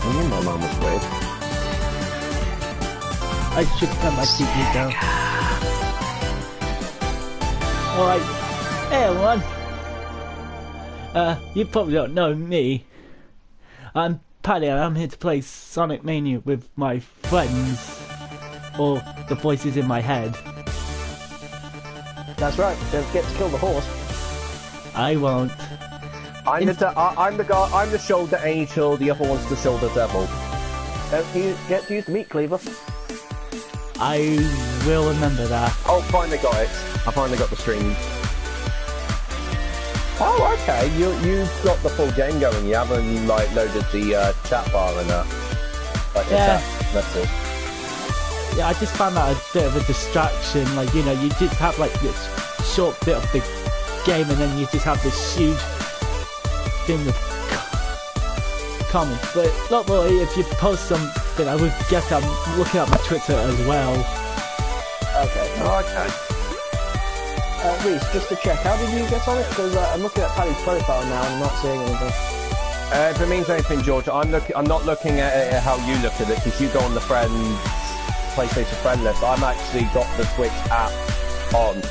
I knew my mum was weird. I should turn my TV down. Alright, hey everyone. You probably don't know me. I'm Paddy and I'm here to play Sonic Mania with my friends. Or the voices in my head. That's right, don't forget to kill the horse. I won't. I'm the guy. I'm the shoulder angel. The other one's the shoulder devil. Don't get to use the meat cleaver. I will remember that. Oh, finally got it. I finally got the stream. Oh, okay. You've got the full game going. You haven't like loaded the chat bar and that. Like Yeah. the chat message. Yeah, I just found that a bit of a distraction. Like, you know, you just have like this short bit of the game and then you just have this huge thing with comments. But not really, if you post something, I would guess I'm looking at my Twitter as well. Okay. Oh, okay. Rhys, just to check, how did you get on it? Because I'm looking at Paddy's profile now and I'm not seeing anything. If it means anything, George, I'm not looking at it how you look at it, because you go on the PlayStation friend list. I'm actually got the Switch app on.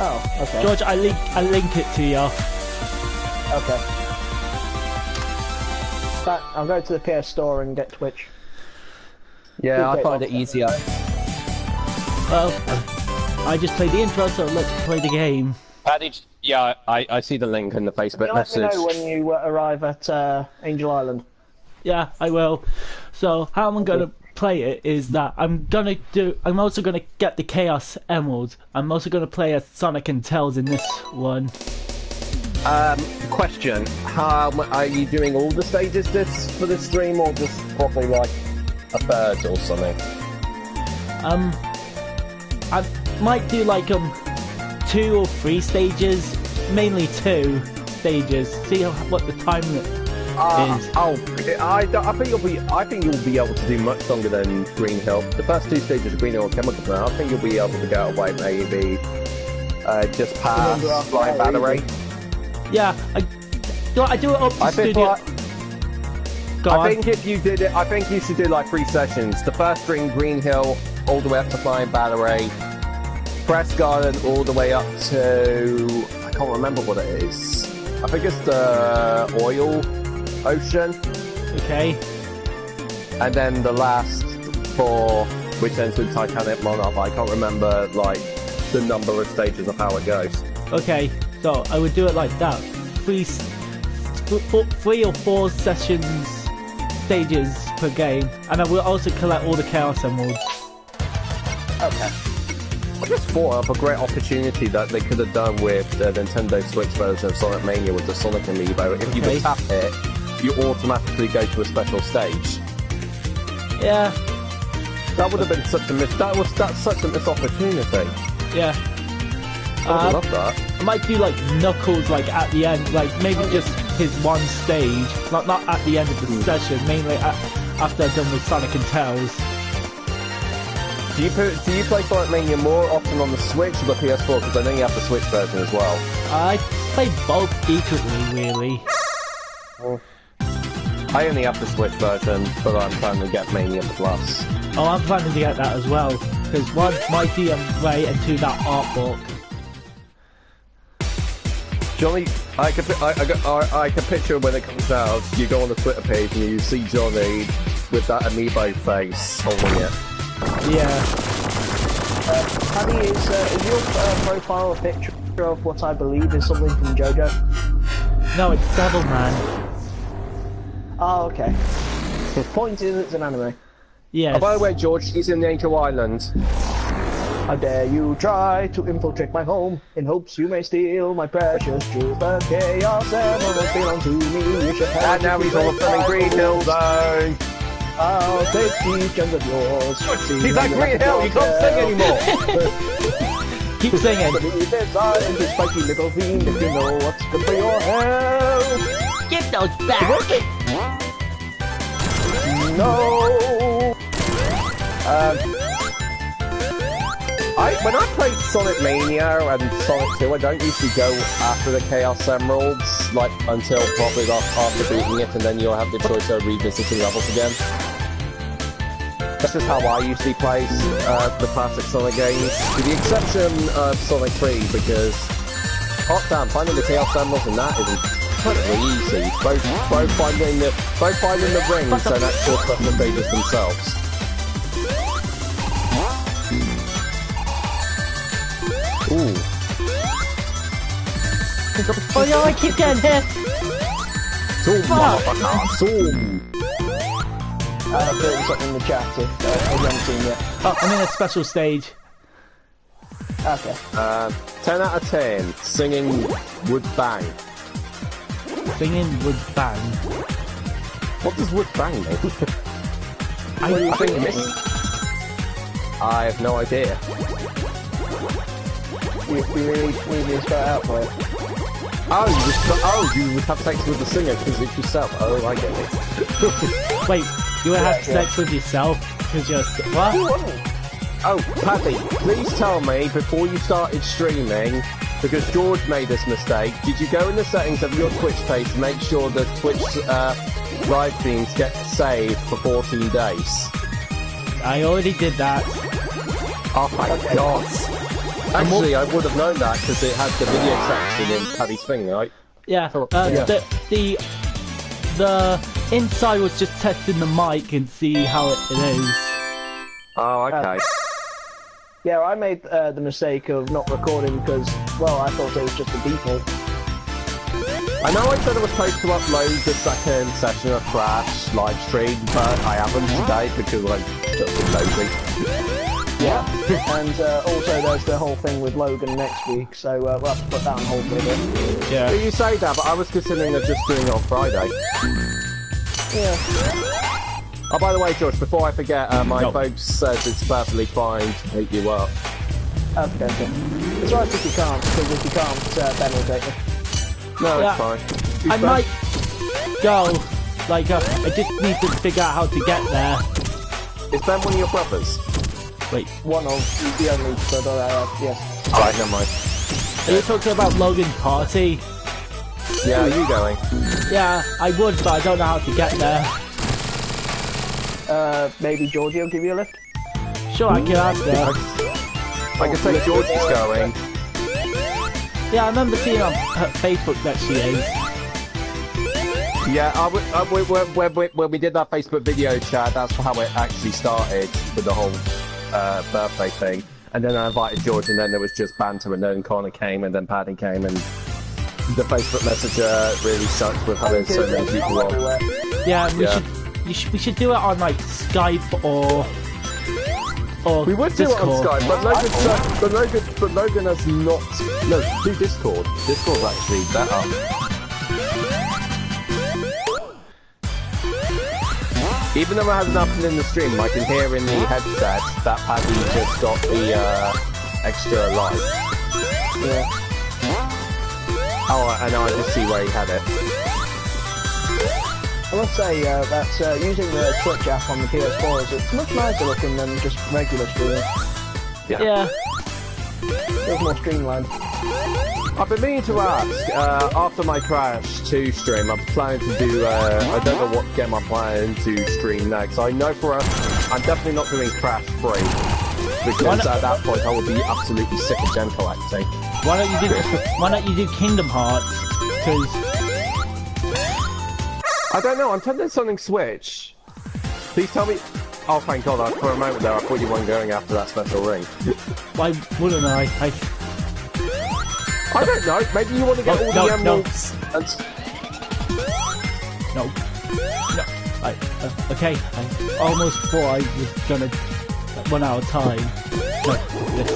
Oh, okay. George, I link it to you. Okay. But I'll go to the PS Store and get Twitch. Yeah, I find it easier. Well, I just played the intro, so let's play the game. Paddy, yeah, I see the link in the Facebook message. Let me know when you arrive at Angel Island. Yeah, I will. So how I'm gonna play it is that I'm also gonna get the Chaos Emeralds. I'm also gonna play as Sonic and Tails in this one. Question: how are you doing all the stages for this stream, or just probably like a third or something? I might do like 2 or 3 stages, mainly 2 stages. See what the time is. I think you'll be able to do much longer than Green Hill. The first 2 stages of Green Hill Chemical Plant, I think you'll be able to get away maybe just past Flying Battery. Yeah, I do it up to studio. I think if you did it, I think you should do like 3 sessions. The first Green Hill all the way up to Flying Battery, Press Garden all the way up to, I can't remember what it is. I think it's the Oil Ocean. Okay. And then the last 4, which ends with Titanic Monarch. I can't remember like the number of stages of how it goes. Okay, so I would do it like that. 3 or 4 stages per game, and I will also collect all the Chaos Emeralds. Okay. I just thought of a great opportunity that they could have done with the Nintendo Switch version of Sonic Mania with the Sonic Amiibo. If you could tap it, you automatically go to a special stage. Yeah. That would have been such a that's such a missed opportunity. Yeah. I would love that. I might do like Knuckles like at the end, like maybe just his one stage, not at the end of the session, mainly after I've done with Sonic and Tails. Do you play Sonic Mania more often on the Switch or the PS4? Because I know you have the Switch version as well. I play both equally, really. I only have the Switch version, but I'm trying to get Mania Plus. Oh, I'm planning to get that as well, because 1, Mighty and Ray, and 2, that art book. Johnny, I can picture when it comes out, you go on the Twitter page and you see Johnny with that amiibo face holding it. Yeah. Paddy, is your profile a picture of what I believe is something from JoJo? No, it's Devilman. Oh, okay. Point is, it's an anime. Yes. Oh, by the way, George, he's in the Angel Island. How dare you try to infiltrate my home in hopes you may steal my precious jewels. The Chaos Emeralds belong to me. And now he's on the friendly Green Hill Zone. I'll take these gems of yours. He's like Green Hill, you can't sing anymore. Keep singing. Beneath his eyes, this spiky little fiend, if you know what's good for your health. Give those back. No. when I play Sonic Mania and Sonic 2, I don't usually go after the Chaos Emeralds, like, until probably after beating it, and then you'll have the choice of revisiting levels again. That's just how I usually play the classic Sonic games, with the exception of Sonic 3, because hot damn, finding the Chaos Emeralds and that is incredibly easy. Both finding the rings and actual special stages themselves. Ooh. Oh no, I keep getting hit! Zoom, motherfucker! Zoom! Put something in the chat if you haven't seen yet. Oh, I'm in a special stage. Okay. 10 out of 10. Singing would bang. Singing would bang. What does would bang mean? What do you think it means? I have no idea. You really need me to spell it out for it. You would have sex with the singer because it's yourself. Oh, I get it. Wait, you would have sex with yourself because you're what? Oh, Paddy, please tell me before you started streaming, because George made this mistake, did you go in the settings of your Twitch page to make sure that Twitch live streams get saved for 14 days? I already did that. Oh my god. Actually, I would have known that because it had the video section in Paddy's thing, right? Yeah, yeah. The inside was just testing the mic and see how it is. Oh, okay. Yeah, I made the mistake of not recording because, well, I thought it was just a default. I know I said I was supposed to upload the second session of Crash live stream, but I haven't today because I'm just been lazy. Yeah, and also there's the whole thing with Logan next week, so we'll have to put that on hold for a bit. Yeah. You say that, but I was considering of just doing it on Friday. Yeah. Oh, by the way, George, before I forget, my folks says it's perfectly fine to pick you up. Okay. It's right if you can't, because if you can't, Ben will take you. No, Yeah. it's fine. I might go. Like, I just need to figure out how to get there. Is Ben one of your brothers? Wait, One of the only brother I have, yes. Alright, never mind. are you talking about Logan's party? Yeah, are you going? Yeah, I would, but I don't know how to get there. Maybe Georgie will give you a lift? Sure, I can ask her. I can say George is going. Yeah, I remember seeing on her Facebook that she is. Yeah, when we did that Facebook video chat, that's how it actually started with the whole birthday thing. And then I invited George, and then there was just banter, and then Connor came, and then Paddy came, and the Facebook Messenger really sucked with having so many people on. Yeah, we should do it on like Skype or we would Discord. do it on Skype, but Logan has not. No, do Discord. Discord's actually better. Even though it hasn't happened in the stream, I can hear in the headset that Paddy just got the extra life. Yeah. Oh, I know, I just see where he had it. I must say that using the Twitch app on the PS4 is much nicer looking than just regular streaming. Yeah. Feels more streamlined. I've been meaning to ask, after my Crash 2 stream, I'm planning to do, I don't know what game I'm planning to stream next. I know I'm definitely not doing Crash 3, because at that point I would be absolutely sick of gem collecting. Why don't you do Kingdom Hearts? Because I don't know, I'm tempted something Switch. Please tell me. Oh, thank God, for a moment there I thought you weren't going after that special ring. why wouldn't I? I don't know, maybe you want to get all the emeralds and... No. Okay, I almost thought I was gonna run out of time. No, this.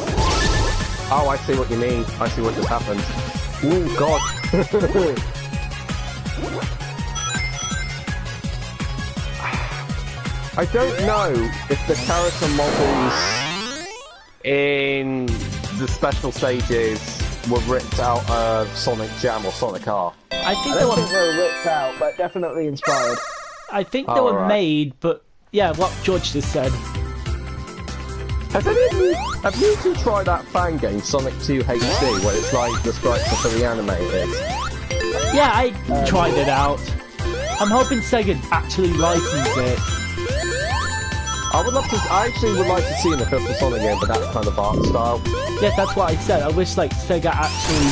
Oh, I see what you mean. I see what just happened. Ooh, God. I don't know if the character models in the special stages were ripped out of Sonic Jam or Sonic R. I think I don't think they were ripped out, but definitely inspired. I think they were right. made, but yeah, what George just said. Have you two tried that fan game, Sonic 2 HD, where it's like the sprites are fully animated? Yeah, I tried it out. I'm hoping Sega actually license it. I actually would like to see an official Sonic game, but that kind of art style. Yeah, that's what I said. I wish like Sega actually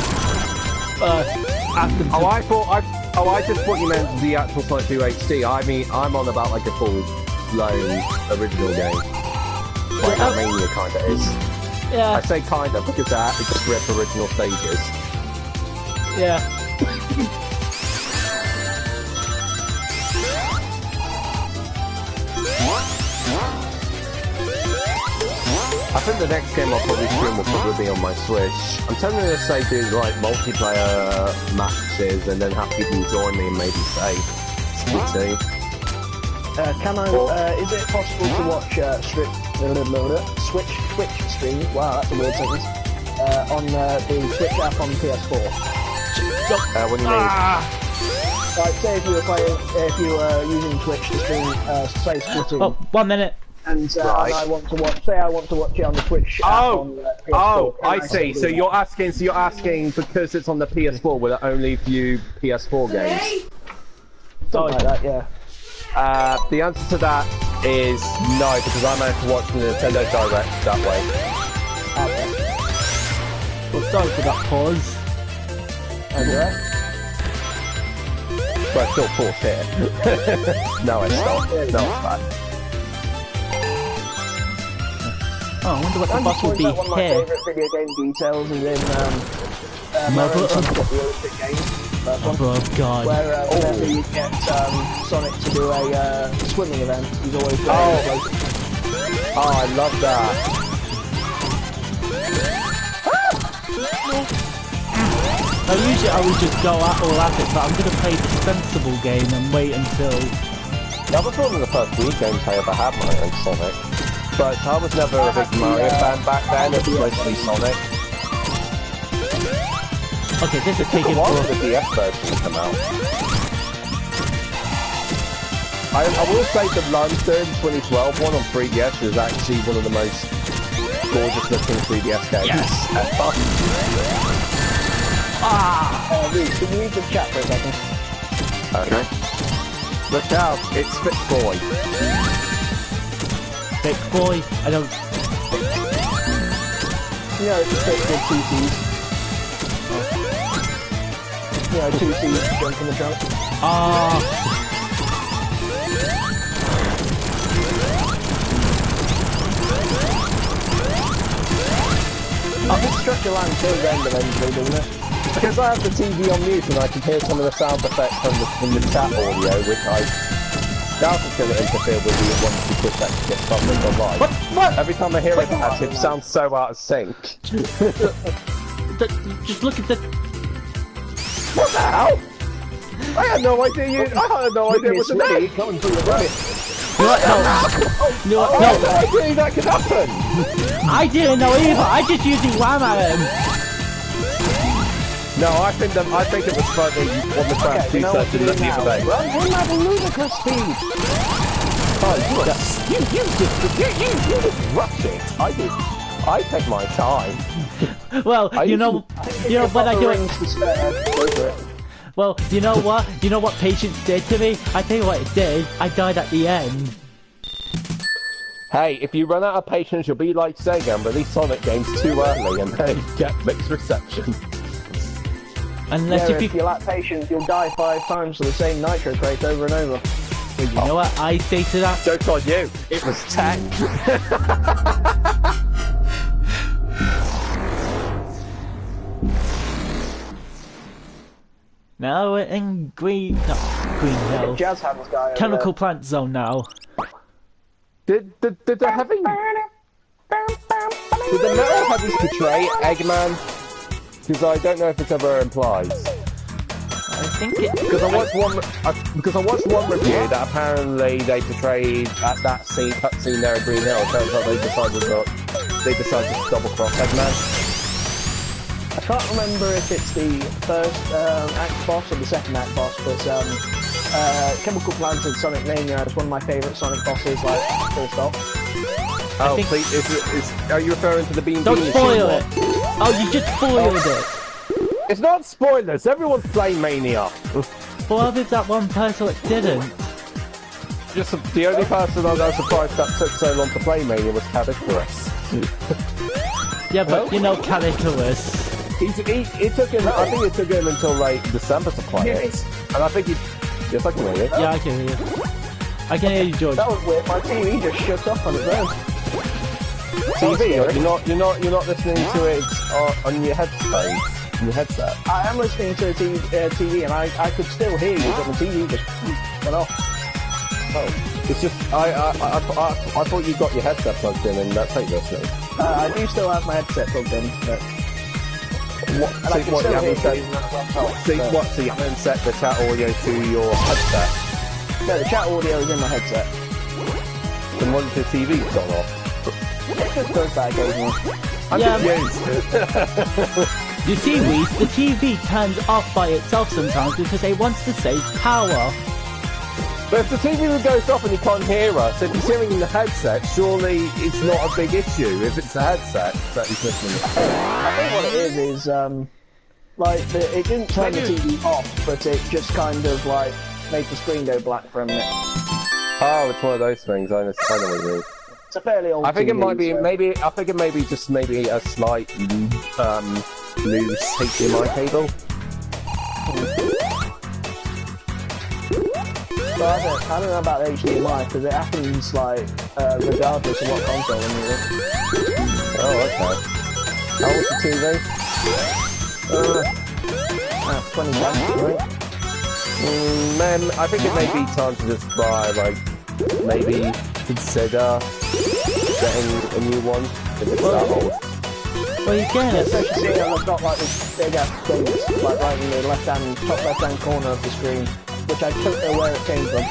asked them to... I just thought you meant the actual Sonic 2 HD. I mean, I'm on about like a full-blown original game. Like that Mania kind of is. Yeah. I say kind of because they just rip original stages. Yeah. I think the next game I'll probably stream will probably be on my Switch. I'm tempted to say do like multiplayer matches and then have people join me and maybe say split team. Is it possible to watch Twitch stream? Wow, that's a weird sentence. On the Twitch app on PS4. What do you mean? Like, say if you were using Twitch to stream, say Splatoon. Oh, 1 minute. And I want to watch it on the Twitch app on PS4. Oh, I see. So you're asking because it's on the PS4, will it only view PS4 games? Something like that, yeah. The answer to that is no, because I managed to watch the Nintendo Direct that way. Okay. Well, sorry for that pause. Alright. But I still forced it. No, it's not. No, it's bad. Oh, I wonder what the boss will be one of my here. favourite video game details is in Mother Sonic the Olympic Games. Oh god. Where whenever you get Sonic to do a swimming event, he's always going Oh, I love that. Now, usually I would just go all at it, but I'm gonna play the sensible game and wait until... That was one of the first Wii games I ever had my own Sonic. But I was never a big Mario fan back then, it was mostly Sonic. Okay, this is taking a while for the DS version to come out. I will say the London 2012 one on 3DS is actually one of the most gorgeous looking 3DS games ever. Rhys, can you read the chat for a second? Okay. Look out, it's Fit Boy. Big boy, I don't... Yeah, it's a fit with 2 C's. Yeah, 2 C's jump in the trunk. I think Structure Land kills end eventually, doesn't it? Because I have the TV on mute and I can hear some of the sound effects from the chat audio, which I doubt is going to interfere with the once you push that to get public or live. What? Every time I hear it sounds so out of sync. Just look at the... What the hell? I had no idea it was a name. Coming through the right. No, I had no idea that could happen. I didn't know either. I just using wham at him. No, I think it was funny on the transfer session the other day. Run him at a ludicrous speed. Oh, you just rush it. I take my time. Well, you know when I do it. Well, you know what? You know what Patience did to me? I tell you what it did. I died at the end. Hey, if you run out of patience, you'll be like Sega and release Sonic games too early and then get mixed reception. Unless if you lack patience, you'll die 5 times for the same nitro crate over and over. Well, you know what I say to that? Joke on you. It was 10. Now we're in Green Hill. Jazz hands guy Chemical Plant Zone now. Did the metal heavies betray Eggman? Because I don't know if it's ever implied. I think it... Because I watched one review that apparently they portrayed at that cutscene there in Green Hill. It turns out they decided to double cross Eggman. I can't remember if it's the first act boss or the second act boss, but Chemical Plant in Sonic Mania is one of my favourite Sonic bosses, like, full stop. Oh, think... please, are you referring to the Bean Don't Bean spoil machine it! Oh, you just spoiled it! It's not spoilers, everyone's playing Mania. What if that one person that didn't? Just the only person I was surprised that took so long to play Mania was Cadicarus. Yeah, but you know Cadicarus. It took him, I think it took him until like December to play it. And I think he... Yes, I can hear you. Yeah, I can hear you. I can hear you, George. That was weird. My TV just shut off on its own. TV, you're not listening to it on your headset. Your headset. I am listening to the TV, and I could still hear you, but the TV just went off. Oh, it's just I thought you got your headset plugged in, and that's how you're listening. I do still have my headset plugged in, but so you haven't set the chat audio to your headset? No, the chat audio is in my headset. Then once the TV's gone off. It just does that occasionally. I'm confused. You see, Rhys, the TV turns off by itself sometimes because it wants to save power. But if the TV goes off and you can't hear us, if he's hearing the headset, surely it's not a big issue if it's the headset that he's listening to. I think what it is like, it didn't turn the TV off, but it just kind of, like, made the screen go black for a minute. Oh, it's one of those things, I know what you mean. It's a fairly old I think TV, it might be, so... I think it may be just maybe a slight, loose HDMI cable. So I don't know about the HDMI, because it happens, like, regardless of what console I'm using. Oh, okay. How was the TV? 20 bucks, right? Man, I think it may be time to just buy, like, maybe consider getting a new one if it's that old. Well, you can. Especially seeing as I've got like this big ass Davies, like right in the top left hand corner of the screen, which I don't know where it came from.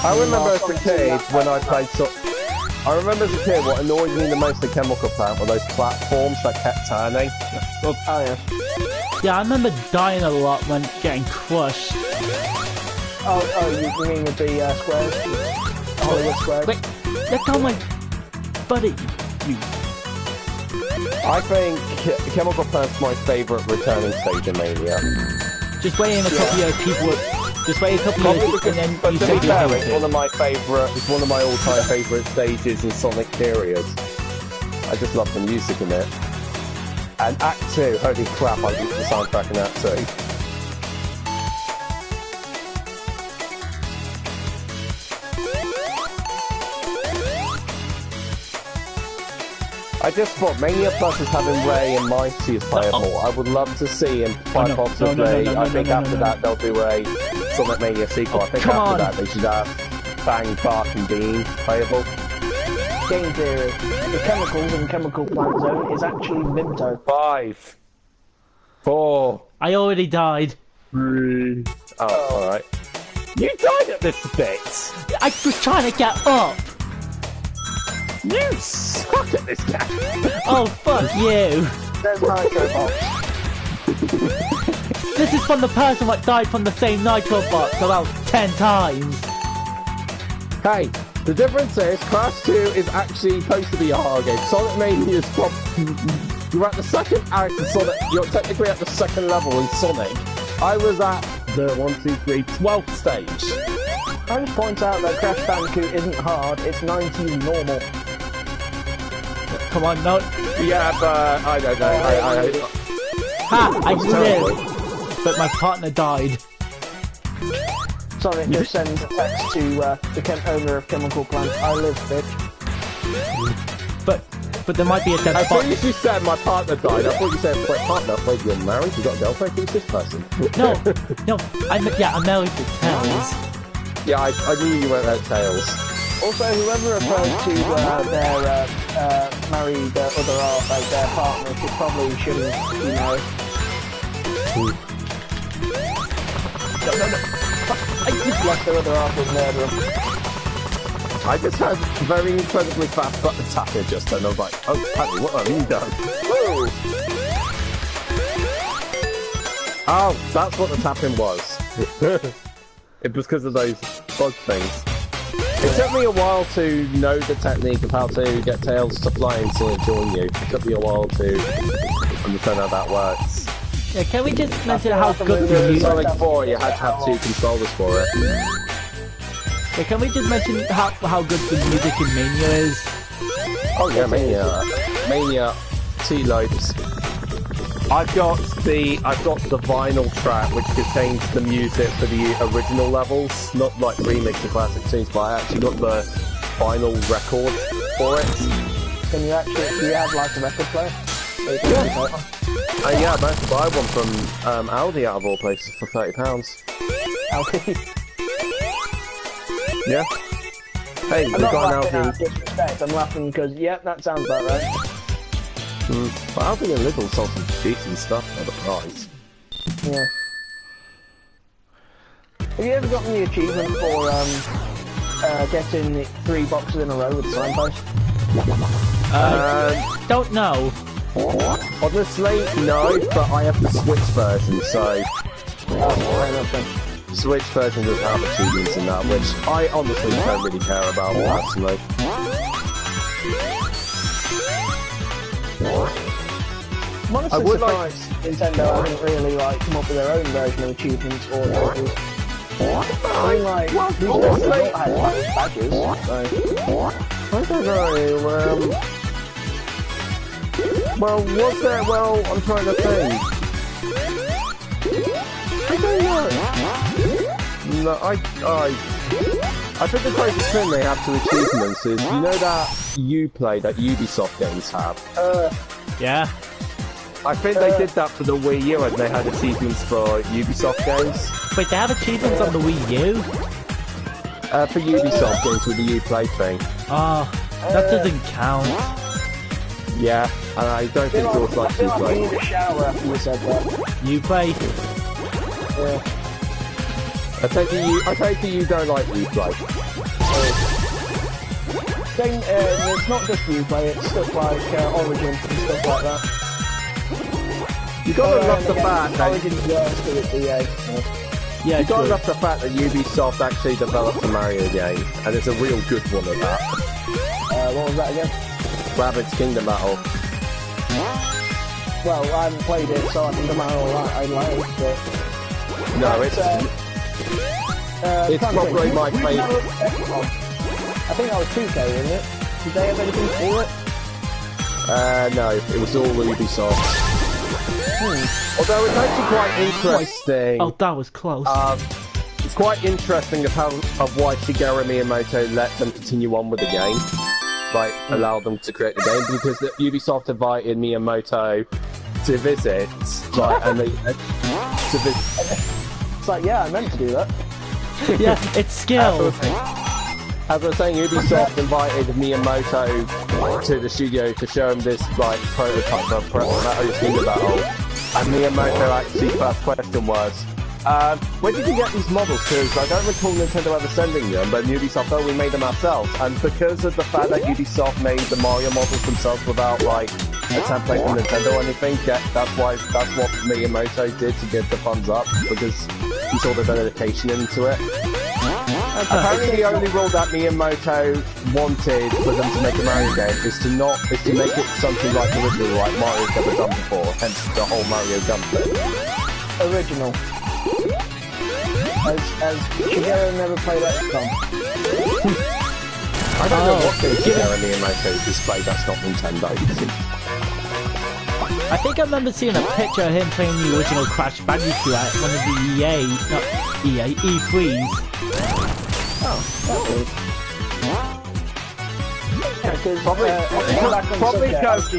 I remember as a kid when I played I remember as a kid what annoyed me the most at Chemical Plant were those platforms that kept turning. Oh yeah. Yeah, I remember dying a lot when getting crushed. Oh, you mean with the squares? The Hollywood squares? Wait, let go of my buddy, you. I think Chemical Plant's my favourite returning stage in Mania. Just wait in a couple years, people. Just wait a couple years, and then but you to say be you fair, hate it's it. one of my all-time favourite stages in Sonic period. I just love the music in it. And Act 2, holy crap, I used the soundtrack in Act 2. I just thought Mania Plus is having Ray and Mighty as playable. I would love to see him quite possibly. I think after that they'll do a Sonic Mania sequel. I think after that they should have Bang, Bark and Bean playable. Game theory. The chemicals in Chemical Plant Zone is actually Vimto. 5, 4, I already died. 3. Oh, alright. You died at this bit! I was trying to get up. You suck at this game! Oh, fuck you. There's Nitro Box. This is from the person that died from the same Nitro box about 10 times. Hey, the difference is Crash 2 is actually supposed to be a hard game. Sonic Mania is you're at the second act of Sonic. You're technically at the second level in Sonic. I was at the 12th stage. I just point out that Crash Bandicoot isn't hard, it's 90 normal. Come on, no. Yeah, but I don't know. Ha! I terrible. lived, but my partner died. Sonic just sends a text to the owner of Chemical Plant. I live, bitch. But there might be a dead I spot. thought you said my partner died. I thought you said my partner. Wait, you're married? You got a girlfriend? Who's this person? No, I'm married to Tails. Yeah, I knew you weren't at Tails. Also, whoever refers to their married other half as their partner shouldn't, you know. No. I just left their other half with murder. I just had very incredibly fast button tapping just then. I was like, oh, Paddy, what have you done? Whoa! Oh, that's what the tapping was. It was because of those bug things. It took me a while to know the technique of how to get Tails to fly and see it join you. It took me a while to understand how that works. Yeah, can we just mention how good the In music? Sonic 4, you had to have 2 controllers for it. Yeah, can we just mention how good the music in Mania is? Oh yeah, Mania 2 lobes. I've got the vinyl track which contains the music for the original levels, not like remix of classic tunes, but I actually got the vinyl record for it. Can you actually, do you have like a record player? Yeah. Yeah, I managed to buy one from Aldi out of all places for £30. Aldi? Yeah. Hey, we I'm not got an laughing Aldi. at disrespect, I'm laughing because, yep, that sounds about right. But Aldi and Lidl sold some decent stuff for the price. Yeah. Have you ever gotten the achievement for getting 3 boxes in a row with the signpost? Don't know. Honestly, no, but I have the Switch version, so Oh, fair enough then. Switch version doesn't have achievements in that, which I honestly don't really care about personally. I'm honestly I would surprised Nintendo hasn't really like come up with their own version of achievements or trophies. I mean, like, these days they don't have badges, so... I don't know, well, was there, well, I'm trying to think. I don't know. No, I think the closest thing they have to achievements is, you know that Uplay that Ubisoft games have? Yeah. I think they did that for the Wii U and they had achievements for Ubisoft games. Wait, they have achievements on the Wii U? For Ubisoft games with the Uplay thing. Oh, that doesn't count. Yeah, and I don't think George likes I feel like I Uplay. need a shower after you said that. Uplay? Yeah. I take it you don't like Uplay. It's not just Uplay, it's stuff like Origin and stuff like that. You gotta love the fact that Origin's worse because it's EA. Yeah, you gotta true. love the fact that Ubisoft actually developed a Mario game, and it's a real good one at that. What was that again? Rabbids Kingdom Battle. Well, I haven't played it, so I think I'm alright. I like it. No, it's probably my favourite. I think that was 2K, wasn't it? Did they have anything for it? No, it was all Ubisoft. Although it's actually quite interesting. Oh, that was close. It's quite interesting of why Shigeru Miyamoto let them continue on with the game, like allow them to create the game, because Ubisoft invited Miyamoto to visit, like, and they to visit. It's like, yeah, I meant to do that. Yeah, it's skill. As I was saying, Ubisoft invited Miyamoto to the studio to show him this like prototype of Kingdom Battle, and Miyamoto actually first question was, where did you get these models? Because I don't recall Nintendo ever sending them, but Ubisoft, oh, we made them ourselves. And because of the fact that Ubisoft made the Mario models themselves without like a template from Nintendo or anything, that's what Miyamoto did to give the thumbs up, because he saw the dedication into it. Apparently the only rule that Miyamoto wanted for them to make a Mario game is to make it something like original, like Mario's never done before, hence the whole Mario gun thing. Original. As Shigeru never played XCOM. I don't know what thing Shigeru Miyamoto displayed that's not Nintendo. I think I remember seeing a picture of him playing the original Crash Bandicoot at one of the E3s. Oh, that's weird. Yeah, because Probably because he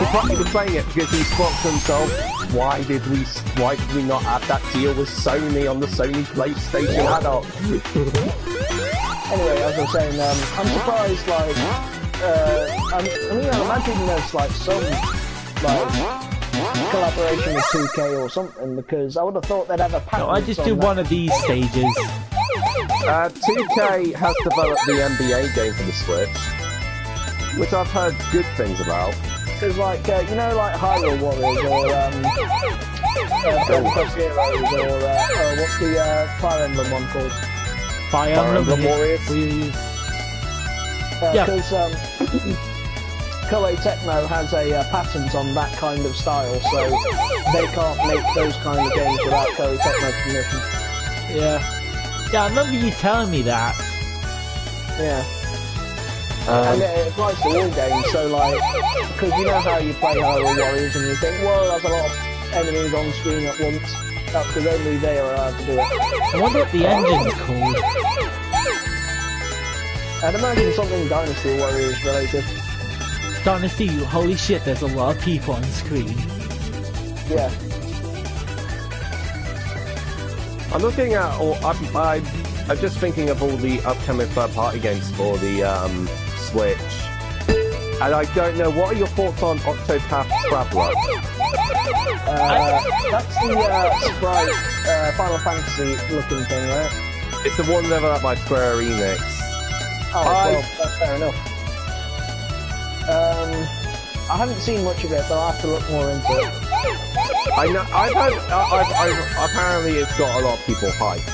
probably was playing it because he thought to himself, why did we not have that deal with Sony on the Sony PlayStation adult? Anyway, as I was saying, I'm surprised, like, I imagine there's, like, some, like, collaboration with 2K or something, because I would have thought they'd have a patent. No, I just do one of these stages. 2K has developed the NBA game for the Switch, which I've heard good things about. There's like, you know, like Hyrule Warriors or Dragon Quest Heroes or what's the Fire Emblem one called? Fire Emblem Warriors. Yeah. Because Koei Tecmo has a patent on that kind of style, so they can't make those kind of games without Koei Tecmo permission. Yeah. Yeah, I remember you telling me that. Yeah. And it applies to all games, so like, because you know how you play Hyrule Warriors and you think, well, there's a lot of enemies on screen at once. That's because only they are allowed to do it. I wonder what the engine's called. I'd imagine something Dynasty Warriors related. Dynasty, holy shit, there's a lot of people on screen. Yeah. I'm looking at all. I'm just thinking of all the upcoming third-party games for the Switch, and I don't know. What are your thoughts on Octopath Traveler? That's the sprite Final Fantasy looking thing, right? It's the one developed by Square Enix. Oh, well, that's fair enough. I haven't seen much of it, but I'll have to look more into it. I know. Apparently, it's got a lot of people hyped.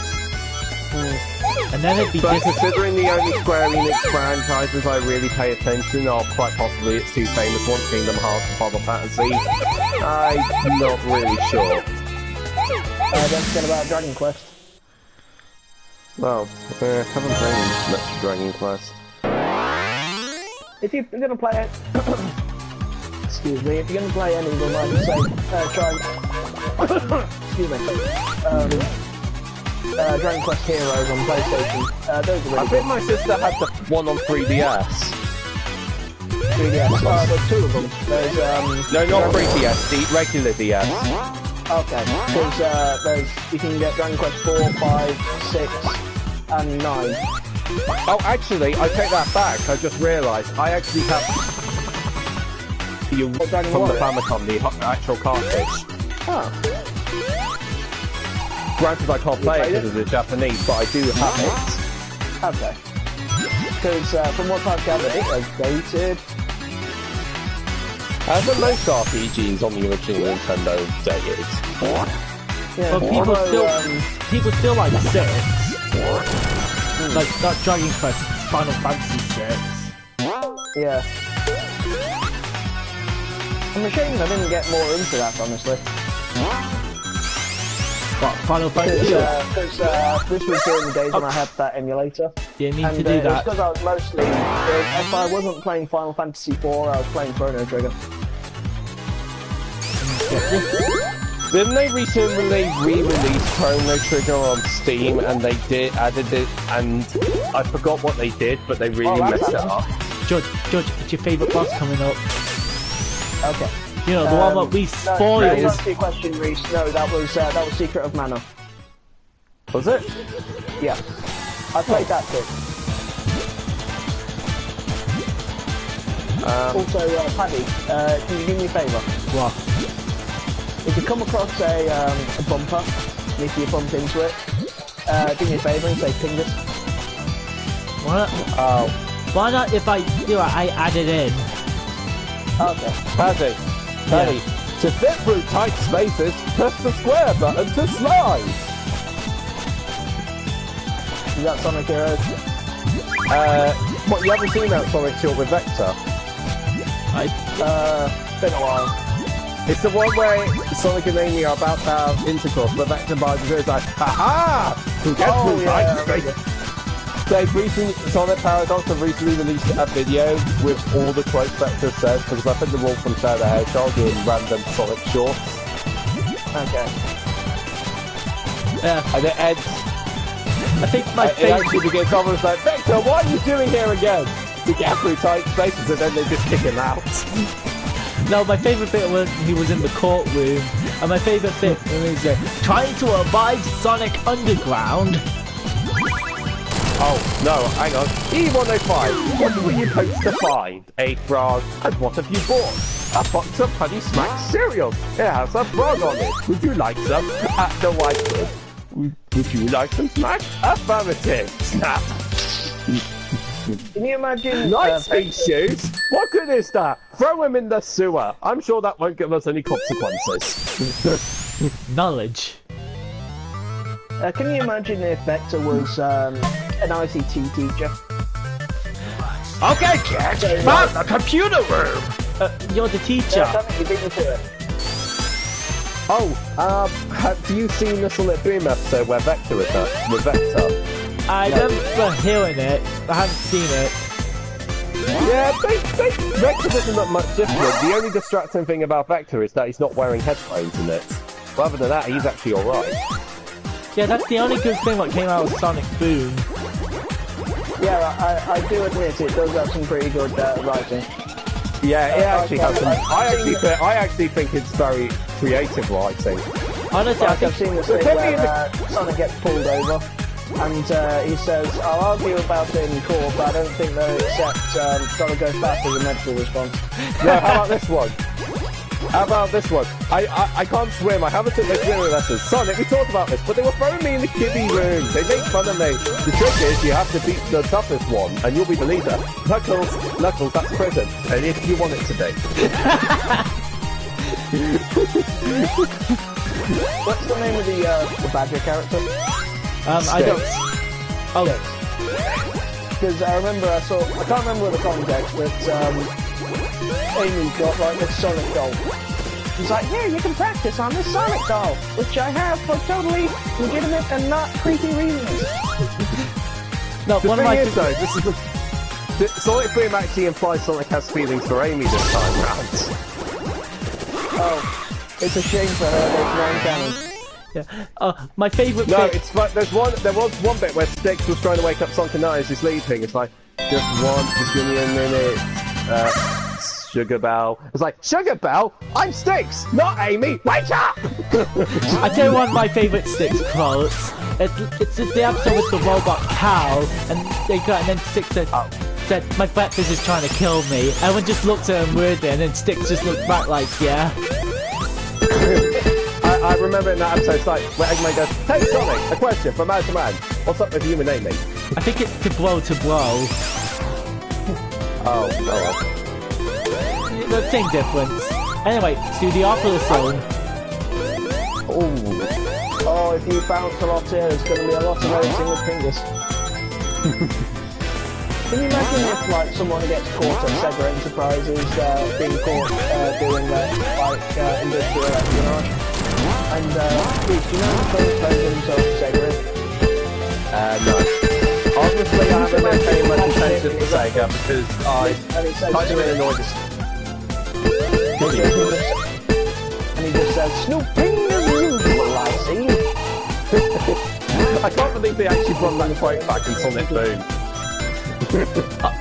And then it'd be But considering the only Square Enix franchises I really pay attention are quite possibly its two famous ones, Kingdom Hearts and Final Fantasy, I'm not really sure. Don't forget about Dragon Quest. Well, I haven't played much Dragon Quest. If you're gonna play it, excuse me, if you're gonna play any of them, I'd say try. Excuse me. Dragon Quest Heroes on PlayStation. Those are really I think my sister had the one on 3DS. 3DS. There's two of them. There's No, not 3DS, the regular DS. Okay, because there's you can get Dragon Quest 4, 5, 6, and 9. Oh, actually, I take that back. I just realised I actually have the from the Famicom, the actual cartridge. Oh. Granted, I can't play it because it's Japanese, but I do have it. Okay. Because from what I've gathered, it was dated. As the most RPGs on the original Nintendo dated. Yeah, But people still like 6. Like that Dragon Quest, Final Fantasy 6. Yeah. I'm ashamed I didn't get more into that, honestly. But Final Fantasy. Because this was during the days when I had that emulator. You need And to do that. because I was mostly, if I wasn't playing Final Fantasy 4, I was playing Chrono Trigger. Didn't they recently re-release Chrono Trigger on Steam, and they added it, and I forgot what they did, but they really messed it up. Judge, it's your favourite boss coming up. Okay. You know, the one that we spoiled. No, to answer your question, Rhys, no, that was Secret of Mana. Was it? Yeah. I played that too. Also, Paddy, can you do me a favour? What? If you come across a bumper, and if you bump into it, do me a favour and say ping this. What? Oh. Why not if I do it, I add it in? Okay. Paddy. To fit through tight spaces, press the square button to slide. Is that Sonic Heroes? What, you haven't seen that Sonic Short with Vector? Been a while. It's the one where Sonic and Amy are about to have intercourse, but Vector buys and goes like, ha-ha! To get through tight spaces. Sonic Paradox have recently released a video with all the quotes Vector says, because I think they're all from Shadow the Hedgehog in random Sonic shorts. Okay. Yeah. And it ends. I think my It actually begins off and it's like, Vector, what are you doing here again? To get through tight spaces, and then they just kick him out. No, my favourite bit was he was in the courtroom, and my favourite bit was trying to revive Sonic Underground. Oh, no, hang on. E105, what were you supposed to find? A frog. And what have you bought? A box of Honey Smack cereal. It has a frog on it. Would you like some? No, I would. Would you like some Smack? Affirmative. Snap. Can you imagine? Nice heat shoes? What good is that? Throw him in the sewer. I'm sure that won't give us any consequences. Knowledge. Can you imagine if Vector was an ICT teacher? Okay, kids, find the computer room. You're the teacher. You beat me to it. Oh, have you seen the Sonic Boom episode where Vector is that? With Vector? I remember hearing it. I haven't seen it. Yeah, Vector doesn't look much different. The only distracting thing about Vector is that he's not wearing headphones in it. But other than that, he's actually alright. Yeah, that's the only good thing that came out of Sonic Boom. Yeah, I do admit it does have some pretty good writing. Yeah, it actually has some. I actually think it's very creative writing. Honestly, I've seen this thing where Sonic gets pulled over, and he says, "I'll argue about it in court, but I don't think they'll accept Sonic goes back as a medical response." Yeah, how about this one? How about this one? I can't swim. I haven't took my swimming lessons. Sonic, we talked about this, but they were throwing me in the kiddie room. They make fun of me. The trick is you have to beat the toughest one, and you'll be the leader. Knuckles, that's prison. And if you want it to be. What's the name of the Badger character? I don't. Oh, because I remember I can't remember the context, but Amy got like this Sonic doll. He's like, here, you can practice on this Sonic doll, which I have for totally legitimate and not creepy reasons. No, the one thing of my is, though, this is the Sonic Boom actually implies Sonic has feelings for Amy this time round. Oh, it's a shame for her that it's non-canon. Yeah. My favourite No, bit... it's there was one bit where Styx was trying to wake up Sonic and as he's sleeping. It's like, just give me a minute. Sugar Bell. It's like, Sugar Bell? I'm Styx, not Amy! Wake up! I tell you one of my favourite Styx quotes. It's the episode with the robot cow, and then Styx said, my breakfast is trying to kill me. Everyone just looks at him weirdly, and then Styx just looks back like, yeah. I remember in that episode, it's like, where Eggman goes, hey Sonic, a question from man to man. What's up with you and Amy? I think it's to blow to blow. Oh, well. The same difference. Anyway, to the opera song. Oh, if you bounce a lot here, there's going to be a lot of editing with fingers. Can you imagine if, like, someone gets caught at Sega Enterprises being caught doing that, like, industrial espionage? And, Rhys, do you know the first president of Sega is? No. Obviously, I haven't been paying much attention to Sega because I kind of annoyed this. And he just says, Snooping is usual, I see. I can't believe they actually brought that quote back in Sonic Boom.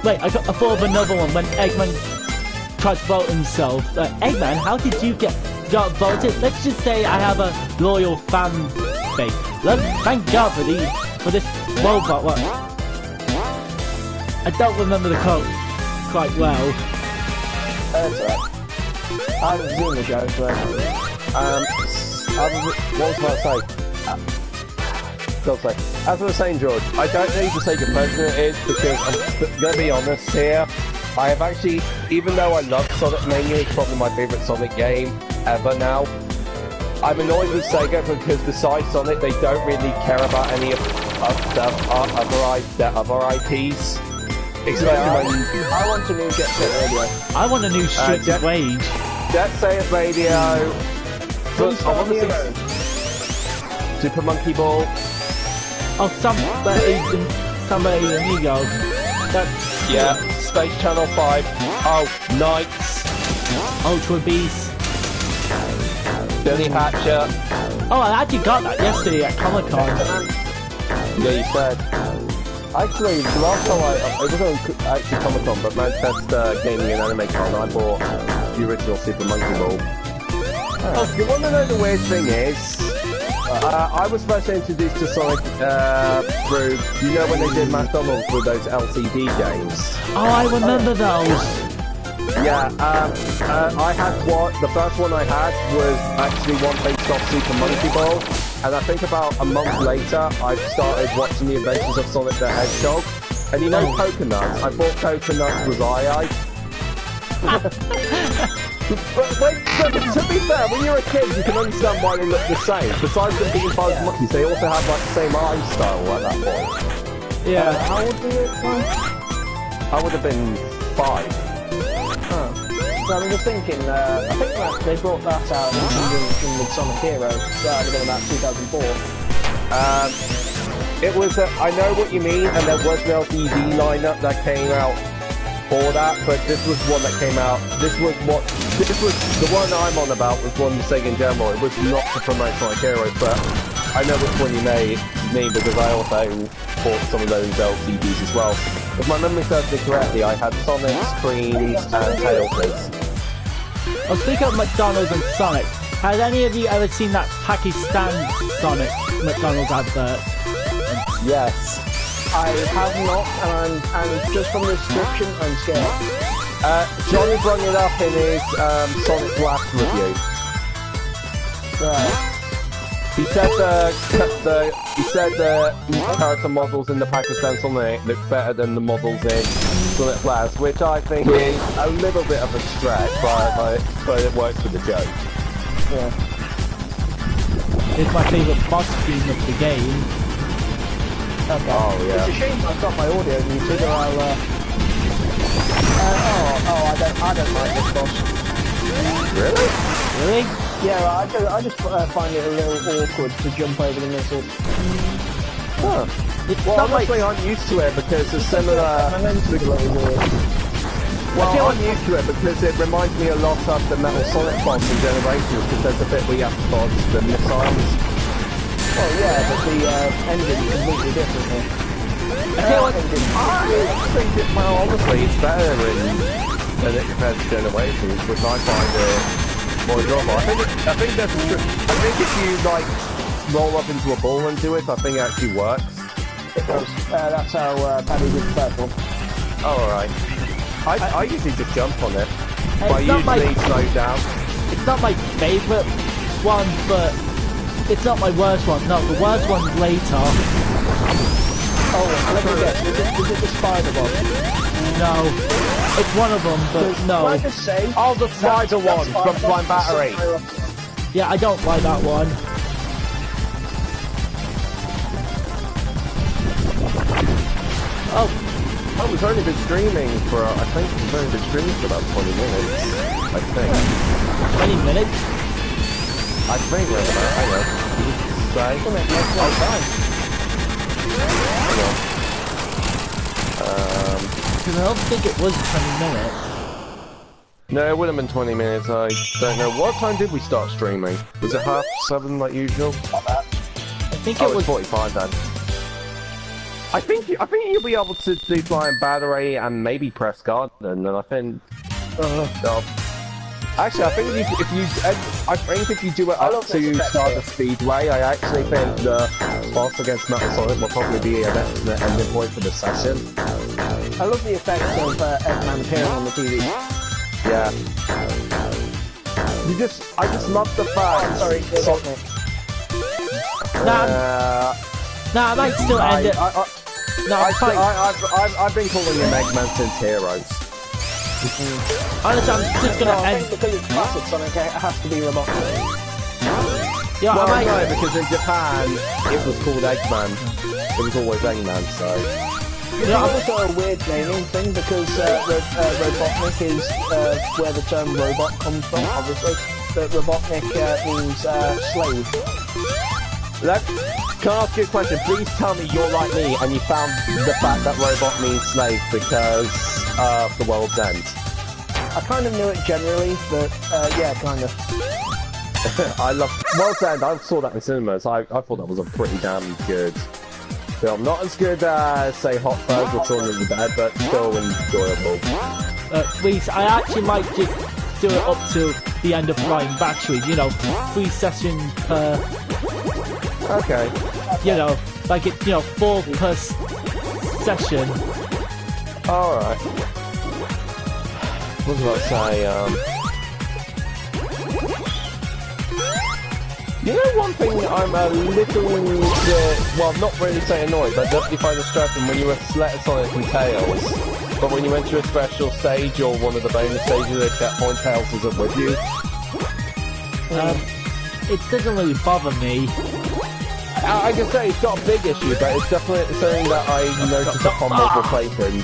Wait, I thought of another one when Eggman tried to vote himself. Eggman, how did you got voted? Let's just say I have a loyal fan base. Thank God for this robot. What? I don't remember the quote quite well. That's right. I haven't seen the show, so... what was I about to say? As I was saying, George, I don't know who the Sega president is because I'm going to be honest here. I have actually, even though I love Sonic Mania, it's probably my favourite Sonic game ever now. I'm annoyed with Sega because besides Sonic, they don't really care about any of their other IPs. Especially when... I want a new Jet Set Radio. I want a new Streets of Rage. Jet Set Radio. Super Monkey Ball. Oh, somebody amigo. Yeah, Space Channel 5. Oh, Knights. Ultra Beast. Billy Hatcher. Oh, I actually got that yesterday at Comic Con. Yeah, you said. Actually, the last time it wasn't actually Comic Con, but Manchester Gaming and Anime Con, I bought the original Super Monkey Ball. Oh, you want to know the weird thing is? I was first introduced to Sonic through, you know when they did McDonald's with those LCD games? Oh, I remember those. Yeah, I had the first one I had was actually one based off Super Monkey Ball, and I think about a month later I started watching the Adventures of Sonic the Hedgehog, And you know coconuts? I thought coconuts was I. But to be fair, when you're a kid, you can understand why they look the same. Besides them being buzz monkeys, they also have like the same eye style at that point. Yeah. How old were you? I would have been 5. So I'm just thinking, I think that they brought that out in the Sonic Hero. That would have been about 2004. It was, I know what you mean, and there was an LCD lineup that came out for that, but this was one that came out, this was the one I'm on about was one Sega in general. It was not to promote Sonic Heroes, but I know which one you mean because I also bought some of those LCDs as well. If my memory serves me correctly, I had Sonic, Screams, and Tails. Well, speaking of McDonald's and Sonic, has any of you ever seen that Pakistan Sonic McDonald's advert? Yes. I have not, and just from the description, I'm scared. Johnny brought it up in his Sonic Blast review. Right. He said the character models in the Pakistan Sonic look better than the models in Sonic Blast, which I think is a little bit of a stretch, but it works for the joke. Yeah. It's my favourite boss theme of the game. Okay. Oh yeah. It's a shame I've got my audio muted, or I'll. I don't like this boss. Really? Really? Yeah, I just find it a little awkward to jump over the missiles. Huh. Well, honestly, I'm used to it because it's similar. Well, I'm used to it because it reminds me a lot of the Metal Sonic boss in Generations, because there's a bit where you have to dodge the missiles. Well, yeah, but the engine is completely different here. I think it, well, honestly, it's better than it compared to Generations, which I find more enjoyable. I think if you like roll up into a ball and do it, I think it actually works. It does. That's how Paddy did the first one. Oh, alright. I usually just jump on it. But I usually slow down. It's not my favourite one, but it's not my worst one. No, the worst one's later. Oh, let me guess. Is it the spider boss? No. It's one of them, but no. Can I just say? Oh, the spider one from Blind Battery. Yeah, I don't like that one. Oh, we've only been streaming for, I think we've only been streaming for about 20 minutes, I think. 20 minutes? I think we're about, hang on. Say? Because I don't think it was 20 minutes. No, it would have been 20 minutes, I don't know. What time did we start streaming? Was it 7:30 like usual? I think it was 45 then. I think you'll be able to do Flying Battery and maybe Press Garden, and I think. Actually, I think if you do it up to Start the Speedway, I actually think the boss against Metal Sonic will probably be an ending point for the session. I love the effect of Eggman appearing on the TV. Yeah. I just love the fact. Oh, sorry, Robotnik. Nah, I might still end it. I've been calling him Eggman since Heroes. Honestly, I'm just gonna end. I think because it's classic Sonic, it has to be Robotnik. Yeah, well, I might. No, because in Japan it was called Eggman. It was always Eggman, so. Yeah, it's also a weird naming thing because Robotnik is where the term robot comes from, obviously. But Robotnik means slave. Can I ask you a question? Please tell me you're like me and you found the fact that robot means slave because of the world's end. I kind of knew it generally, but yeah, kind of. I love World's End. I saw that in cinemas. I thought that was a pretty damn good film. Not as good as, say, Hot Fuzz or Shaun of the Dead, but still enjoyable. Rhys, I actually might just do it up to the end of Flying Battery, 3 sessions per... Okay. Like 4 per session. Alright. What was I say, You know one thing I'm a little, well, not really say annoyed, but definitely find distressing when you were selected Sonic and Tails, but when you went to a special stage or one of the bonus stages, the checkpoint Tails isn't with you. It doesn't really bother me. I can say it's not a big issue, but it's definitely something that I noticed upon multiple playthroughs.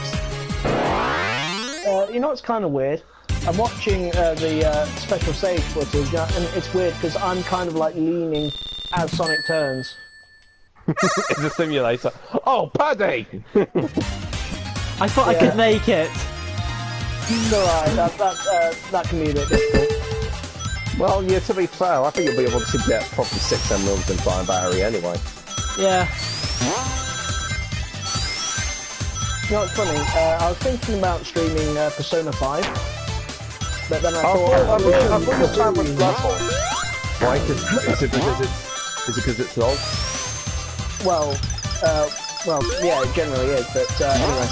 You know what's kind of weird? I'm watching the special stage footage, and it's weird because I'm kind of like leaning as Sonic turns. It's a simulator. Oh, Paddy! I thought I could make it. It's alright, that can be a bit difficult. Well, yeah, to be fair, I think you'll be able to get probably 6 emeralds in Flying Battery anyway. Yeah. You know what's funny? I was thinking about streaming Persona 5, but then I thought your plan was Bloodborne. Why? Is it because it's long? Well, yeah, it generally is, but anyway.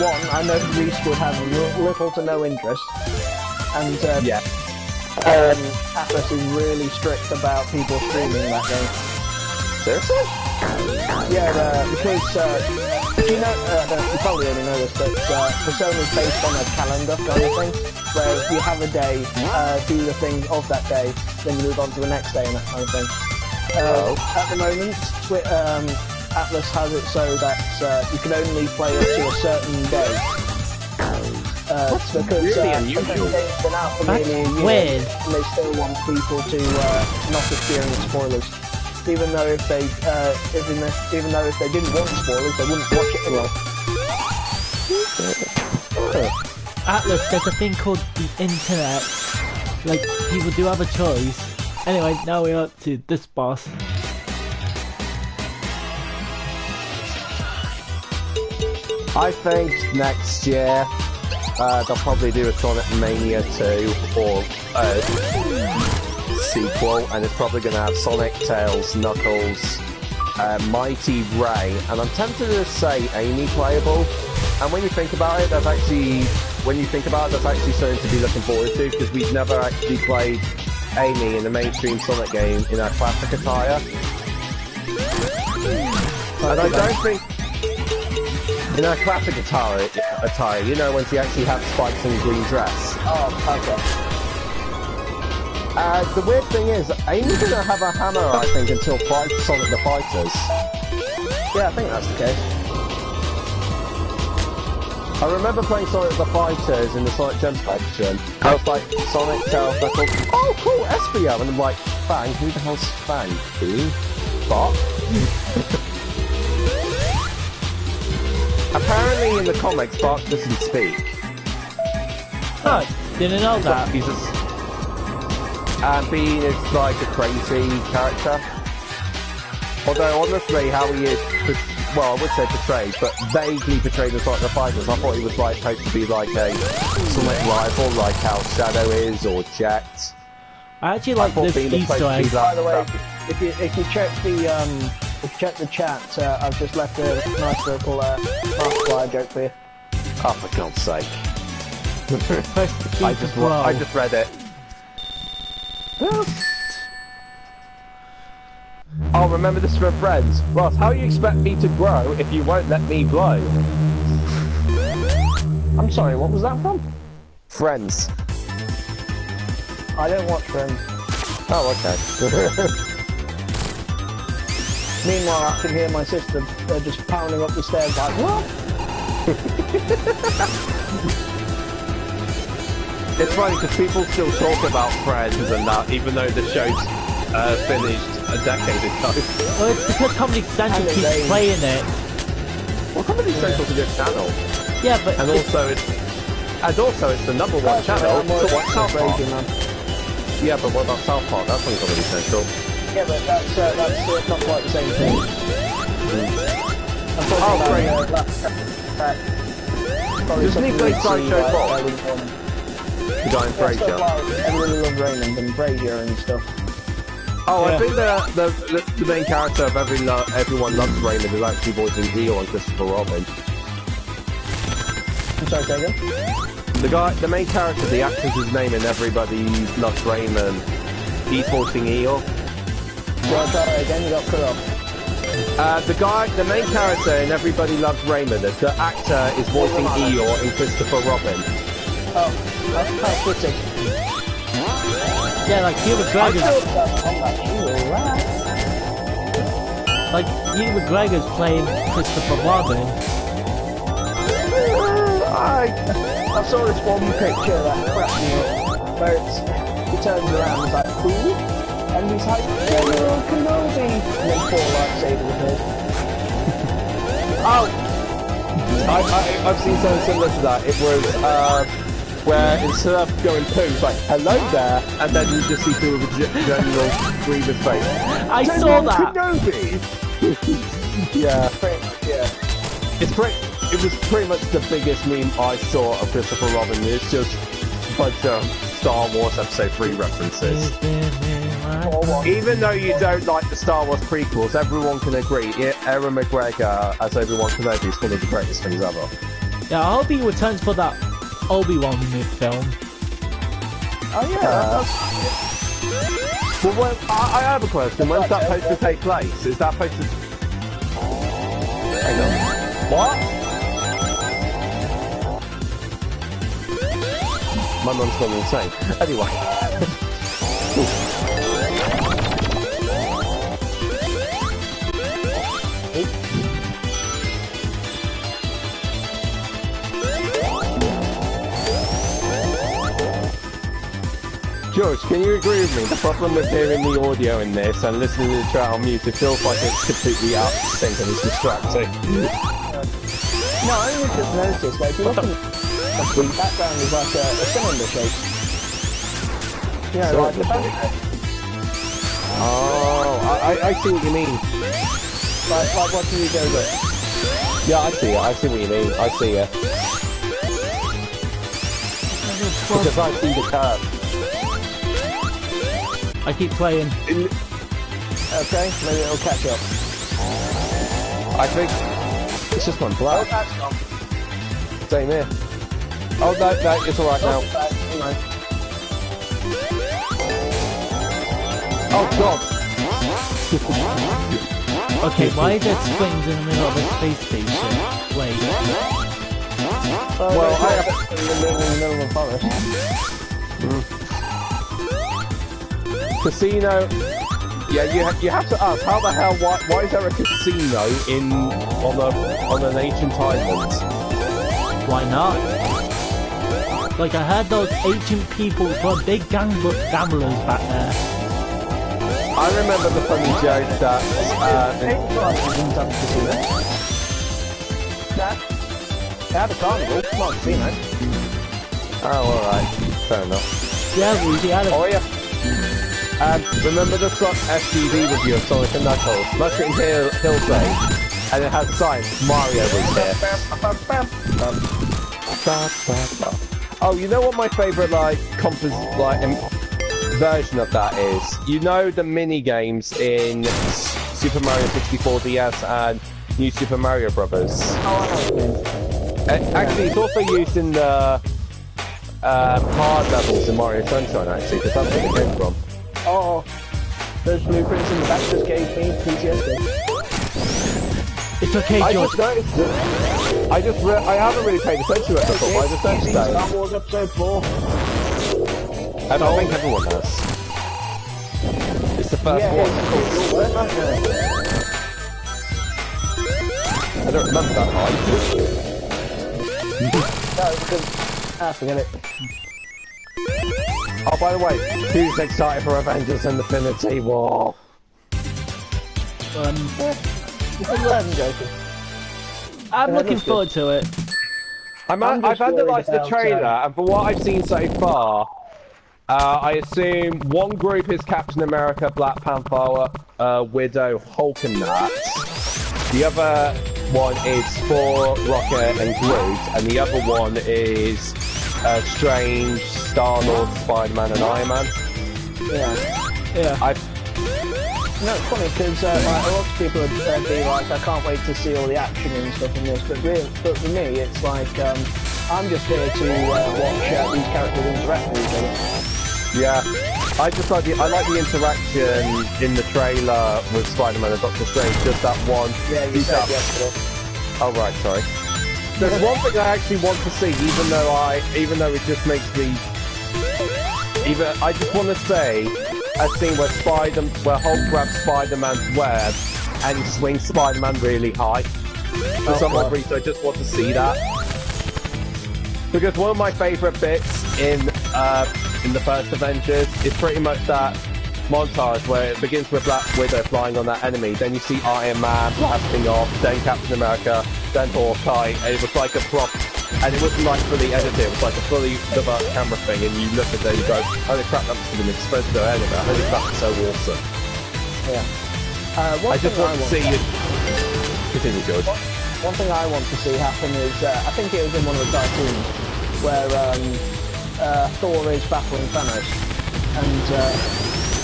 One, I know Rhys would have little to no interest, and yeah. Atlas is really strict about people streaming that game. Seriously? Yeah, because, you know, you probably already know this, but Persona is based on a calendar kind of thing, where if you have a day, do the thing of that day, then you move on to the next day and that kind of thing. At the moment, Atlas has it so that you can only play up to a certain day. Because really unusual. They've been out for nearly a year, Weird. and they still want people to not experience spoilers. Even though if they didn't want spoilers, they wouldn't watch it anyway. Atlas, there's a thing called the internet. Like, people do have a choice. Anyway, now we're up to this boss. I think next year they'll probably do a Sonic Mania 2 or sequel, and it's probably going to have Sonic, Tails, Knuckles, Mighty Ray, and I'm tempted to say Amy playable. And when you think about it, that's actually something to be looking forward to, because we've never actually played Amy in the mainstream Sonic game in our classic attire. And I don't think in our classic attire, you know, when she actually had spikes and green dress. Oh, okay. The weird thing is, Amy's gonna have a hammer, I think, until Sonic the Fighters. Yeah, I think that's the case. I remember playing Sonic the Fighters in the Sonic Gems collection. I was like, Sonic, Tails, Knuckles, oh cool, Espio! And I'm like, Fang, who the hell's Fang? Who? Bot? Apparently in the comics, Bart doesn't speak. Oh, didn't know that. He's just... Bean is like a crazy character. Although honestly, how he is, well, I would say portrayed, but vaguely portrayed as like the Fighters. I thought he was like supposed to be like a Sonic rival, like how Shadow is or Jet. I actually like this Easter egg. By the way, if you check the chat, I've just left a nice little Markiplier joke for you. Oh, for God's sake! I just read it. Oh, remember this from friends. Ross, how you expect me to grow if you won't let me blow? I'm sorry, what was that from? Friends. I don't watch Friends. Oh, okay. Meanwhile, I can hear my sister just pounding up the stairs like, what? It's funny because people still talk about Friends and that, even though the show's finished a decade ago. Well, it's because Comedy Central keeps playing it. Well, Comedy Central's a good channel. Yeah, but and also it's the #1 channel to watch South Park. Yeah, but what about South Park? That's on Comedy Central. Yeah, but that's not quite the same thing. I'm talking about doesn't he play Sideshow Bob? The guy in Frasier. Everybody loves Raymond and Frasier and stuff. Oh, yeah. I think the main character of Everyone Loves Raymond is actually voicing Eel and Christopher Robin. I'm sorry, say again? The main character, the actor's name in Everybody Loves Raymond, he's voicing Eel. Well, try it again, you got cut off. The main character in Everybody Loves Raymond, the actor is voicing Eeyore in Christopher Robin. Oh, that's footing. Yeah, like Hugh McGregor's... Like, Hugh McGregor's playing Christopher Robin. I saw this one picture that cracked me up, where he turns around and is like, who? And he's like, General Kenobi! And then 4 lightsabers appeared. Oh! I've seen something similar to that. It was, where instead of going poo, it's like, hello there, and then you just see through General Grievous face. I saw that! Kenobi! Yeah. It was pretty much the biggest meme I saw of Christopher Robin. It's just a bunch of Star Wars Episode 3 references. Even though you don't like the Star Wars prequels, everyone can agree Ewan McGregor as Obi-Wan Kenobi is one of the greatest things ever. Yeah, I hope he returns for that Obi-Wan film. Oh yeah. Well, I have a question. When's that supposed to take place? Is that supposed to... Hang on. What? My mum's gone insane. Anyway. George, can you agree with me? The problem with hearing the audio in this and listening to the chat on mute, it feels like it's completely out of sync and it's distracting. No, I only just noticed, like, if you look at the background is like a cylinder shape. Yeah, So like the back. Oh, I see what you mean. Like what do you go with? Yeah, I see what you mean. I see it. Because I see the curve. I keep playing. Okay, maybe it'll catch up. I think it's just gone black. Oh, that's gone. Same here. Oh, no, it's alright now. Oh, God. Okay, why are there springs in the middle of a space station? Wait. Well, I have it in the middle of a forest. Casino. Yeah, you have to ask, how the hell, why is there a casino on an ancient island? Why not? Like, I heard those ancient people were big gamblers back there. I remember the funny joke that... They had a carnival, not a casino. Oh, alright. Fair enough. Yeah, we had it. Oh, yeah. Remember the STV review of Sonic and Knuckles? Mushroom Hillside. And it has a sign, Mario was here. Oh, you know what my favourite, version of that is? You know the mini-games in Super Mario 64 DS and New Super Mario Brothers? Actually, it's also used in the hard levels in Mario Sunshine, actually, because that's where it came from. Oh, those blueprints in the back just gave me PTSD. It's okay, George. I haven't really paid attention to it before, but I just noticed that. Star Wars Episode 4. I think everyone has. It's the first one. I don't remember that height. No, because... forget it. Oh, by the way, who's excited for Avengers Infinity War? I'm joking. I'm looking forward to it. I've had the trailer, and from what I've seen so far, I assume one group is Captain America, Black Panther, Widow, Hulk and that. The other one is Thor, Rocket and Groot, and the other one is Strange, Star-Lord, Spider-Man and Iron Man. Yeah. No, it's funny because like, a lot of people would be like, I can't wait to see all the action and stuff in this, but for me, it's like I'm just here to watch these characters interact with each other. Yeah. I just like the interaction in the trailer with Spider-Man and Doctor Strange. Just that one. Yeah, you said yesterday. Oh right, sorry. There's one thing I actually want to see, even though it just makes me. I just want to say a scene where Hulk grabs Spider-Man's web and swings Spider-Man really high. For some odd reason, I just want to see that. Because one of my favourite bits in the first Avengers is pretty much that montage where it begins with Black Widow flying on that enemy, then you see Iron Man blasting off, then Captain America, then Hawkeye, and it was like a prop, and it wasn't like fully edited, it was like a fully developed camera thing, and you look at it and you go, holy crap, that must have been expensive to edit, holy crap, it's so awesome. Yeah. I just want to see it. Continue, George. One thing I want to see happen is, I think it was in one of the cartoons, where Thor is battling Thanos,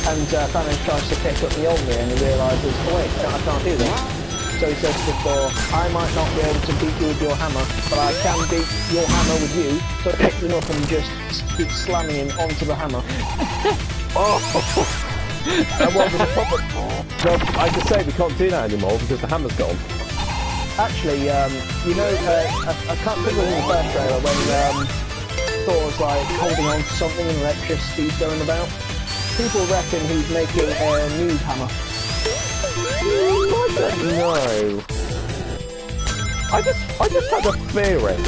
and Thanos tries to pick up Mjolnir and he realises, oh wait, I can't do that. So he says to Thor, I might not be able to beat you with your hammer, but I can beat your hammer with you. So he picks him up and just keeps slamming him onto the hammer. Oh! Well, there's a problem. Well, I just say we can't do that anymore because the hammer's gone. Actually, you know, I can't think of it in the first trailer when Thor's like holding on to something and electricity's going about. People reckon he's making a nude hammer. I don't know. I just had a theory.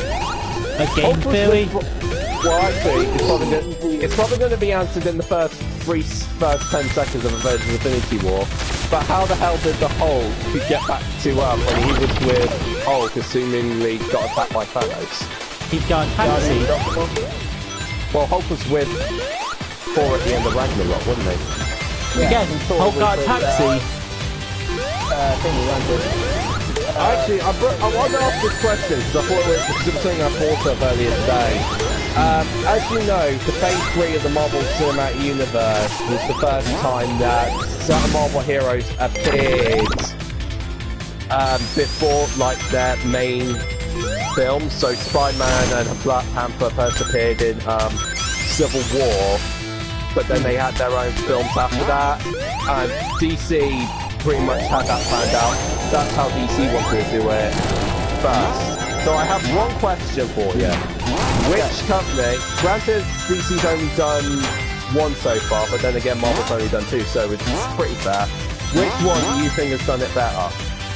A game theory? Well, actually, it's probably going to be answered in the first 10 seconds of Avengers Infinity War. But how the hell did the Hulk get back to Earth when he was with Hulk, assumingly got attacked by Thanos? He got a taxi. Well, Hulk was with Thor at the end of Ragnarok, wasn't he? Yeah, again, Hulk got a taxi. Actually, I wanted to ask this question because I thought it was something I thought of earlier today. As you know, the Phase 3 of the Marvel Cinematic Universe was the first time that certain Marvel heroes appeared before, like, their main films. So Spider-Man and Black Panther first appeared in Civil War, but then they had their own films after that. And DC pretty much had that planned out. That's how DC wanted to do it first. So I have one question for you. Which company, granted DC's only done one so far, but then again Marvel's only done two, so it's pretty fair. Which one do you think has done it better?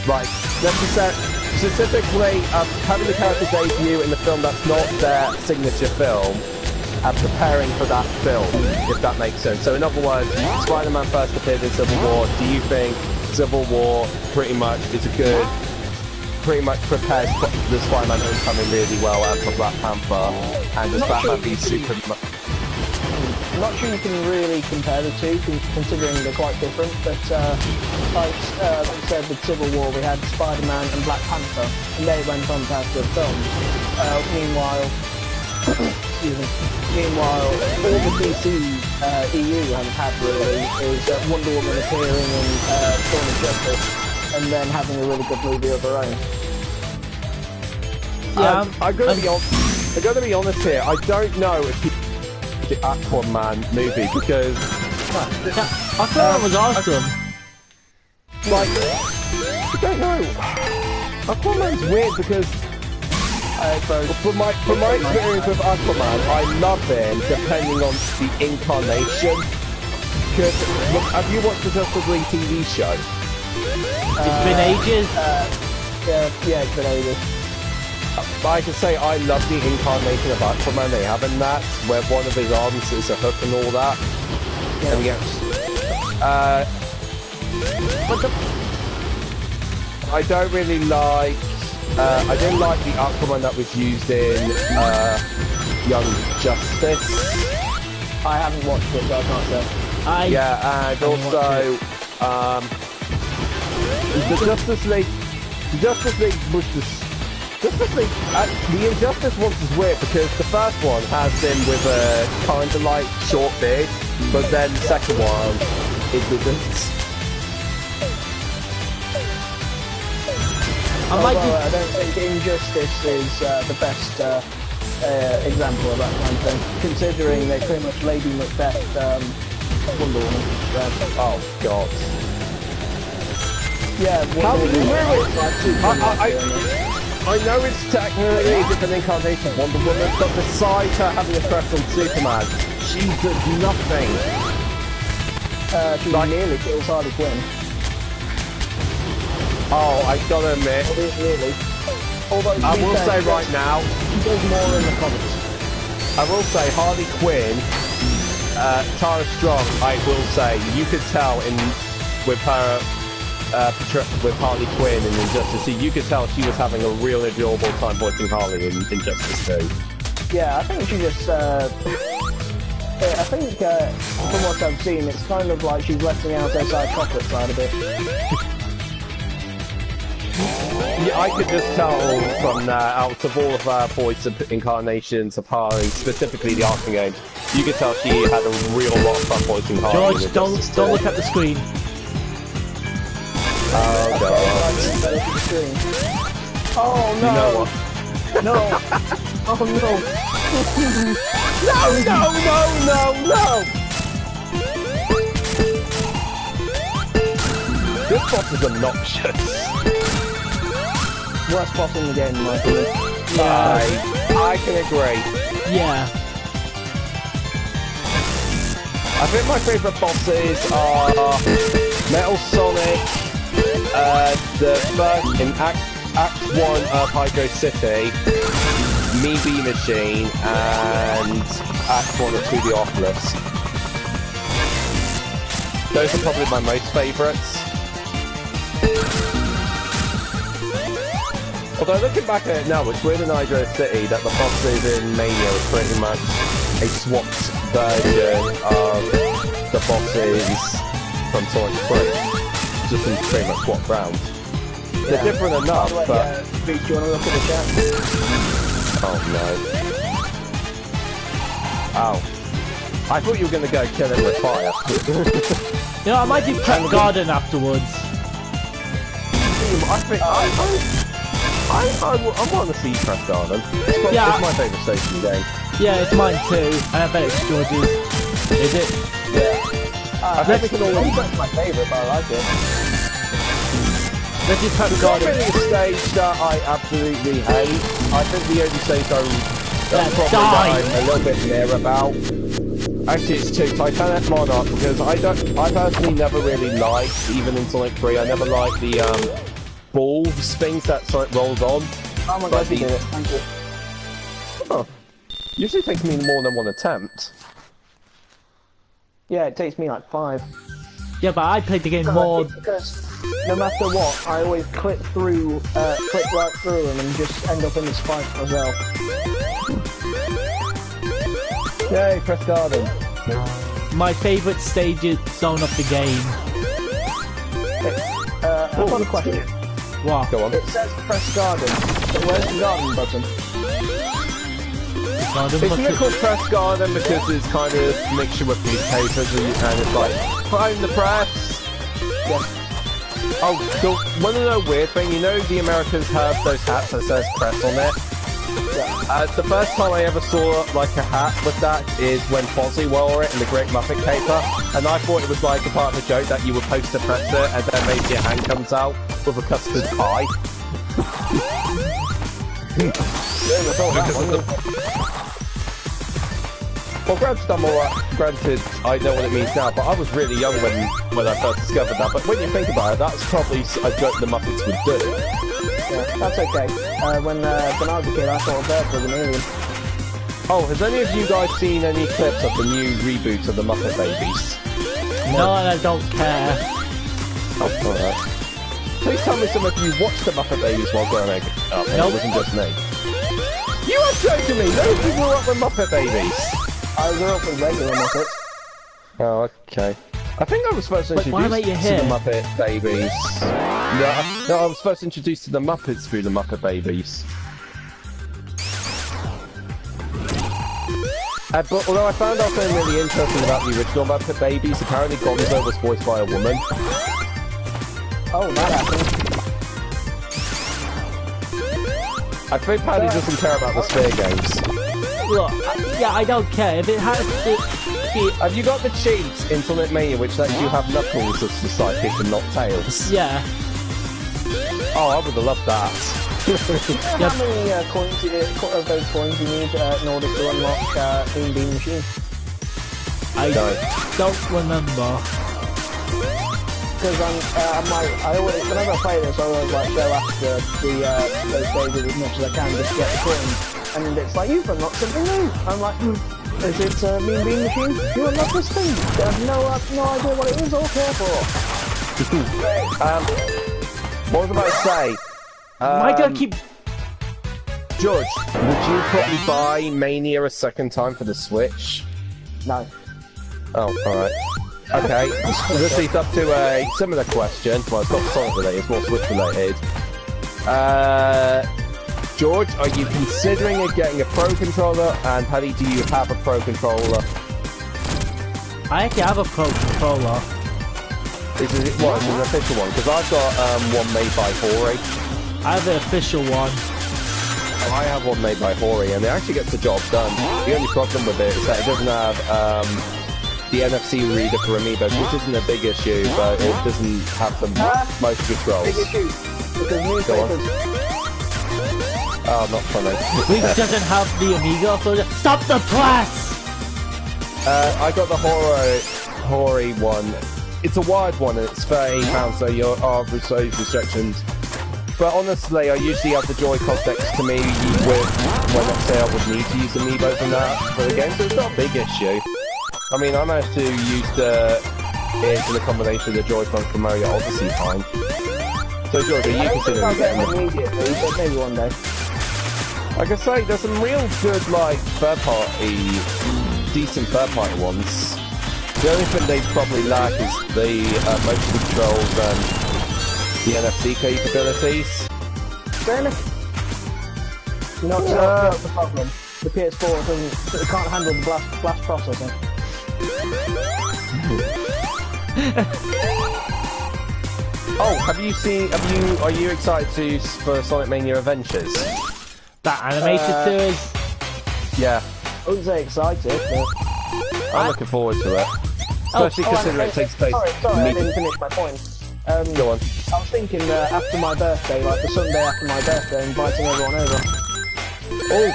Like, let's just say, specifically having the character debut in the film that's not their signature film, and preparing for that film, if that makes sense. So in other words, Spider-Man first appeared in Civil War. Do you think Civil War pretty much prepares the Spider-Man Homecoming really well, as for Black Panther, and does Batman v Superman? I'm not sure you can really compare the two, considering they're quite different, but like I said, with Civil War we had Spider-Man and Black Panther, and they went on to have good films. Meanwhile, all the DC EU haven't had really is Wonder Woman appearing in Dawn of Justice, and then having a really good movie of her own. Yeah, I'm going to be honest here. I don't know if you the Aquaman movie because I thought it was awesome. Like, I don't know. Aquaman's weird because from my experience with Aquaman, I love him depending on the incarnation. Because have you watched the Justice League TV show? It's been ages. Yeah, it's been ages. I can say I love the incarnation of Aquaman they have in that, where one of his arms is a hook and all that. Yeah. And he gets, I don't really like. I didn't like the Aquaman that was used in Young Justice. I haven't watched it, so I can't say. Yeah, and also the Justice League. The Justice League was the Injustice one is weird because the first one has him with a kind of like short beard, but then the second one it didn't. I don't think Injustice is the best example of that kind of thing, considering they pretty much Lady Macbeth Wonder Woman. Red. Oh God. Yeah, How can you ruin it? I know it's technically a different incarnation of Wonder Woman, but besides her having a crush on Superman, she does nothing. She nearly kills Harley Quinn. Oh, I gotta admit. Really. Although I will say right now, she does more in the comics. I will say Harley Quinn, Tara Strong, I will say, you could tell with her with Harley Quinn in Injustice 2, you could tell she was having a real enjoyable time voicing Harley in Injustice 2. Yeah, I think she just, I think from what I've seen, it's kind of like she's letting out her psychotic side a bit. Yeah, I could just tell from out of all of her voice incarnations of Harley, specifically the Archangel, you could tell she had a real lot of fun voicing Harley. George, don't look at the screen. Oh God. Oh no! You know what? No! Oh no! No! This boss is obnoxious. Worst boss in the game, in my opinion. I can agree. Yeah. I think my favourite bosses are Metal Sonic, the first in Act 1 of Hydro City, Me Bee Machine, and Act 1 of 2D Oculus. Those are probably my most favourites. Although looking back at it now, it's weird in Hydro City that the bosses in Mania was pretty much a swapped version of the bosses from Sonic 3. Just been pretty much swapped round. They're different enough, but... Rhys, do you want to look at the chat? Oh no. Ow. I thought you were going to go kill him with fire. You know, I might do Prep Garden afterwards. I think... I want to see Prep Garden. It's my favourite station game. Yeah, it's mine too, and I bet it's George's. Is it? Yeah. I think it's my favourite, but I like it. Let's do Prep It's not Garden. really a stage that I absolutely hate. I think the only stage that's probably that I'm a little bit near about. Actually, it's two. Titanic Monarch, because I personally never really liked, even in Sonic 3, I never liked the balls things that Sonic rolls on. Oh my god, you did it. Thank you. Oh. Usually takes me more than one attempt. Yeah, it takes me like 5. Yeah, but I played the game more. Because no matter what, I always clip right through them and just end up in the spike myself. Yay, Press Garden. My favourite stages zone of the game. I've got a question. What? Go on. It says press garden, but where's the garden button? Isn't it called Press Garden because it's kind of a mixture with newspapers and it's like, prime the press? Yeah. Oh, one of the weird thing, you know the Americans have those hats that says press on it? Yeah. The first time I ever saw like a hat with that is when Fozzie wore it in the Great Muppet Caper, and I thought it was like a part of a joke that you would post to press it and then maybe your hand comes out with a custard pie. Well, granted, I know what it means now, but I was really young when I first discovered that. But when you think about it, that's probably a joke the Muppets would do. Yeah, that's okay. When I was a kid, I thought Bert was an alien. Oh, has any of you guys seen any clips of the new reboot of the Muppet Babies? No, I don't care. Oh, alright. Please tell me some of you watched the Muppet Babies while growing up, and Nope. it wasn't just me. You are joking me! None of you grew up with Muppet Babies! I grew up with regular Muppets. Oh, okay. I think I was first Wait, why introduced am I to here? the Muppet Babies. No, I was first introduced to the Muppets through the Muppet Babies. But although I found out something really interesting about the original Muppet Babies, apparently Gonzo was voiced by a woman. Oh, that happened. I think Paddy doesn't care about the Sphere games. Look, yeah, I don't care. If it has Mikey. Have you got the cheats in Sonic Mania which lets you have Knuckles as the sidekick and not Tails? Yeah. Oh, I would have loved that. How many coins of those coins you need in order to unlock Green Bean Machine? I don't remember. Because I always, whenever I play this, I always like go after those stages as much as I can just to get the coins. And it's like, you've unlocked something new. I'm like, is it Mean Bean Machine? You unlocked this thing. I have no idea what it is or care for. What was I about to say? Mikey, keep... George, would you probably buy Mania a second time for the Switch? No. Oh, alright. Okay, this leads up to a similar question. Well, it's not Sonic related, it's more Switch related. George, are you considering getting a Pro Controller? And Paddy, do you have a Pro Controller? I actually have a Pro Controller. Is it what? Is it an official one? Because I've got one made by Hori. I have the official one. I have one made by Hori, and it actually gets the job done. The only problem with it is that it doesn't have the NFC reader for Amiibos, which isn't a big issue, but it doesn't have the most controls. Big issue. Because newspapers. Oh, not funny. Rhys doesn't have the Amiga uploader. Stop the press! I got the Hori one. It's a wired one, and it's £38, so you're size restrictions. But honestly, I usually have the Joy-Con next to me when I say I would need to use Amiibos and that for the game, so it's not a big issue. I mean, I managed to use it in a combination of the Joy-Con for Mario Odyssey fine. So George, are you considering getting it immediately, but maybe one day. Like I say, there's some real good, like, decent third-party ones. The only thing they probably lack is the motion controls and the NFC capabilities. Really? You know, that's the problem. The PS4 it can't handle the blast processing. Oh, are you excited for Sonic Mania Adventures? That animated series? Yeah. I wouldn't say excited, but... I'm looking forward to it. Especially considering it takes place... Sorry, I didn't finish my point. Go on. I was thinking after my birthday, like the Sunday after my birthday, inviting everyone over. Oh,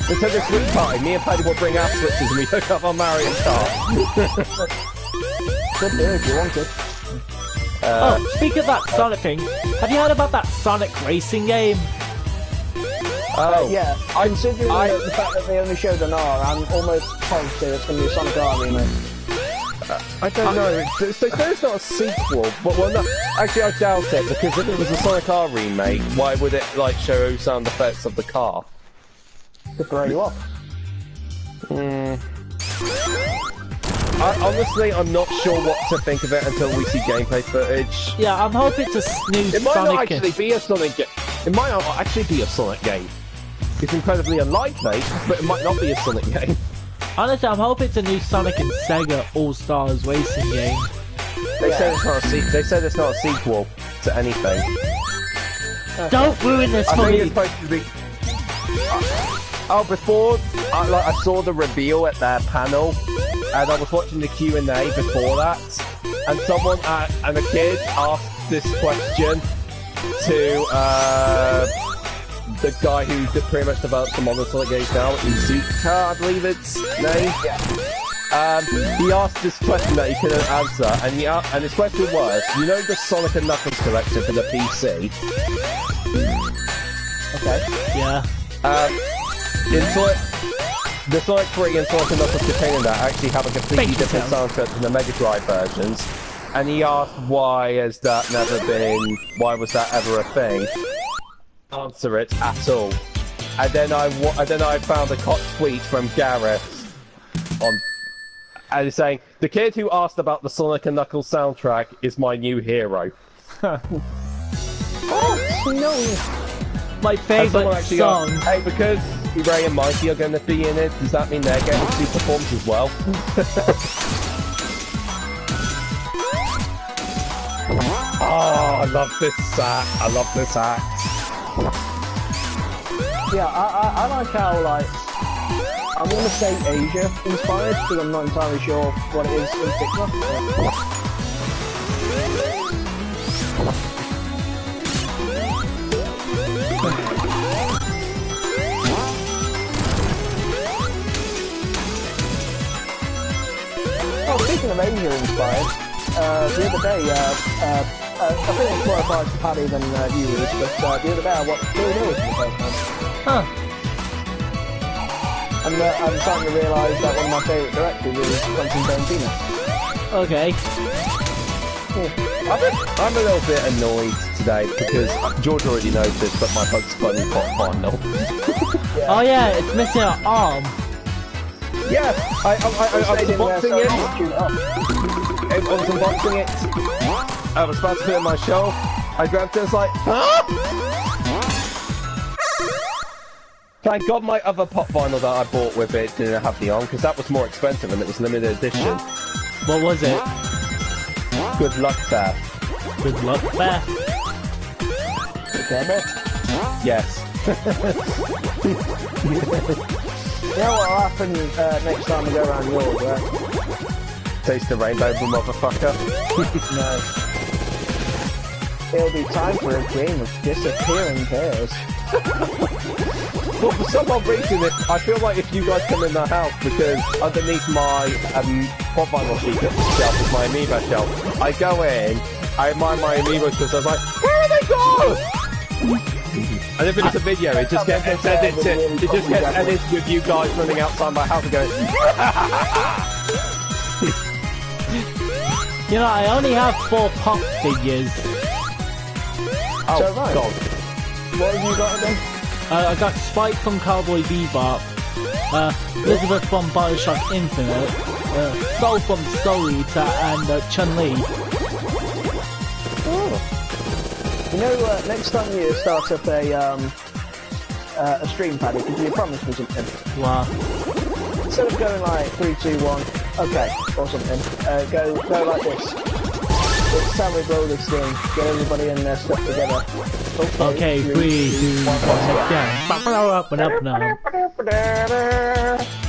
Nintendo Switch party. Me and Paddy will bring our Switches and we hook up on Mario Kart. Could do if you wanted. Speak of that Sonic thing, have you heard about that Sonic racing game? Yeah, considering the fact that they only showed an R, I'm almost positive it's going to be a Sonic R remake. I don't know. They say it's not a sequel, but well, no, actually I doubt it because if it was a Sonic R remake, why would it like show sound effects of the car? To throw you off. Honestly, I'm not sure what to think of it until we see gameplay footage. Yeah, I'm hoping it's a new It might Sonic not actually be a Sonic game. It might not actually be a Sonic game. It's incredibly unlikely, but it might not be a Sonic game. Honestly, I'm hoping it's a new Sonic and Sega All-Stars racing game. They said it's not they said it's not a sequel to anything. Don't ruin this for me! It's supposed to be... before, I saw the reveal at their panel, and I was watching the Q&A before that, and someone, and a kid asked this question to, the guy who pretty much developed the modern Sonic games now, Izuka, I believe it's name. Yeah. He asked this question that he couldn't answer, and his question was, you know the Sonic and Knuckles collection for the PC? Okay. Yeah. The Sonic 3 and Sonic and Knuckles containing that actually have a completely different soundtrack than the Mega Drive versions. And he asked why was that ever a thing? Answer it at all. And then I found a tweet from Gareth and he's saying, the kid who asked about the Sonic and Knuckles soundtrack is my new hero. Oh, no. My favourite song. Asked, hey, because Ray and Mikey are going to be in it, does that mean they're getting to perform as well? Oh, I love this act. I love this act. Yeah, I like how, like, I'm going to say Asia inspired, because I'm not entirely sure what it is in particular. Oh, speaking of Asia inspired, the other day, I think it's more applied to Paddy than you, Rhys, but the other day I watched Blue Hills for the first time. Huh. And I'm starting to realise that one of my favourite directors is Quentin Tarantino. Okay. I'm a little bit annoyed today because George already knows this, but my Bugs Bunny pop final. Yeah. Oh yeah, it's missing an arm. Yeah, I was unboxing it. I was unboxing it. I was about to put it on my shelf. I grabbed it and was like, huh? Thank God my other pop vinyl that I bought with it didn't have the arm, because that was more expensive and it was limited edition. What was it? Good luck, Beth. Good luck, Beth. Damn it. Yes. You know what will happen next time we go around yours, right? Taste the rainbow, motherfucker. No. It'll be time for a game of disappearing pairs. Well, for some odd reason, I feel like if you guys come in the house, because underneath my pop vinyl shelf is my amiibo shelf, I go in, I admire my amiibo shelf, I was like, where are they gone? And if it's a video, it just gets edited with you guys running outside my house and going, You know, I only have 4 pop figures. oh, So, right. God. What have you got then? I got Spike from Cowboy Bebop, Elizabeth from Bioshock Infinite, Soul from Soul Eater, and Chun-Li. Oh. You know, next time you start up a stream, Paddy, could you promise me something? Wow. Instead of going like 3, 2, 1, okay, or something, go like this. It's time we blow this thing, get everybody in their stuff together. Okay, 3, 2, 1, yeah.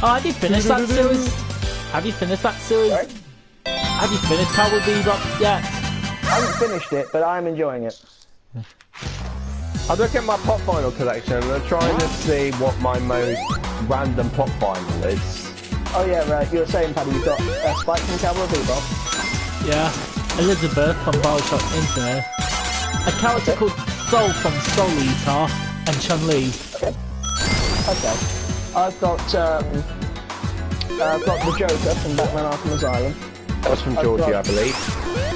Oh, have you finished that series? Have you finished that series? Sorry? Have you finished Cowboy Bebop yet? I haven't finished it, but I'm enjoying it. I look at my pop vinyl collection and I'm trying to see what my most random pop vinyl is. Oh yeah, right, you were saying, Paddy, you've got Spike from Cowboy Bebop. Yeah. Elizabeth from Bioshock Infinite. A character called Soul from Soul Eater, and Chun-Li. Okay. I've got the Joker from Batman Arkham Asylum. That was from Georgia, I believe.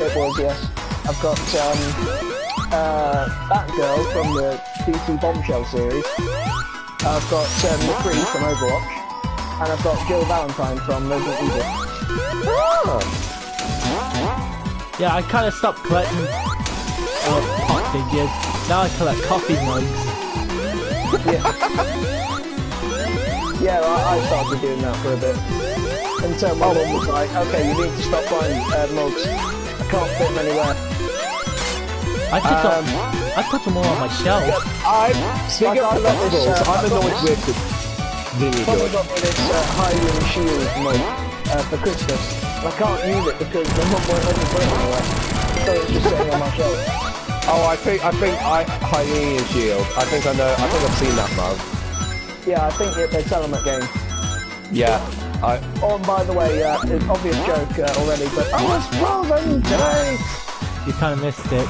It was, yes. I've got Batgirl from the DC Bombshell series. I've got McCree from Overwatch. And I've got Jill Valentine from Resident Evil. Oh. Yeah, I kind of stopped collecting pop figures. Now I collect coffee mugs. Yeah, I started doing that for a bit. Until my mum was like, okay, you need to stop buying mugs. I can't fit them anywhere. I put them all on my shelf. Speaking of collectibles, I'm annoyed with the Someone got me this Hylian Shield mug for Christmas. And I can't use it because my mum won't let me put it anywhere. So it's just sitting on my shelf. Oh, I think Hylian Shield. I think I've seen that mug. Yeah, I think they sell them at games. Yeah. Oh, and by the way, it's an obvious joke already, but I was frozen today! You kind of missed it.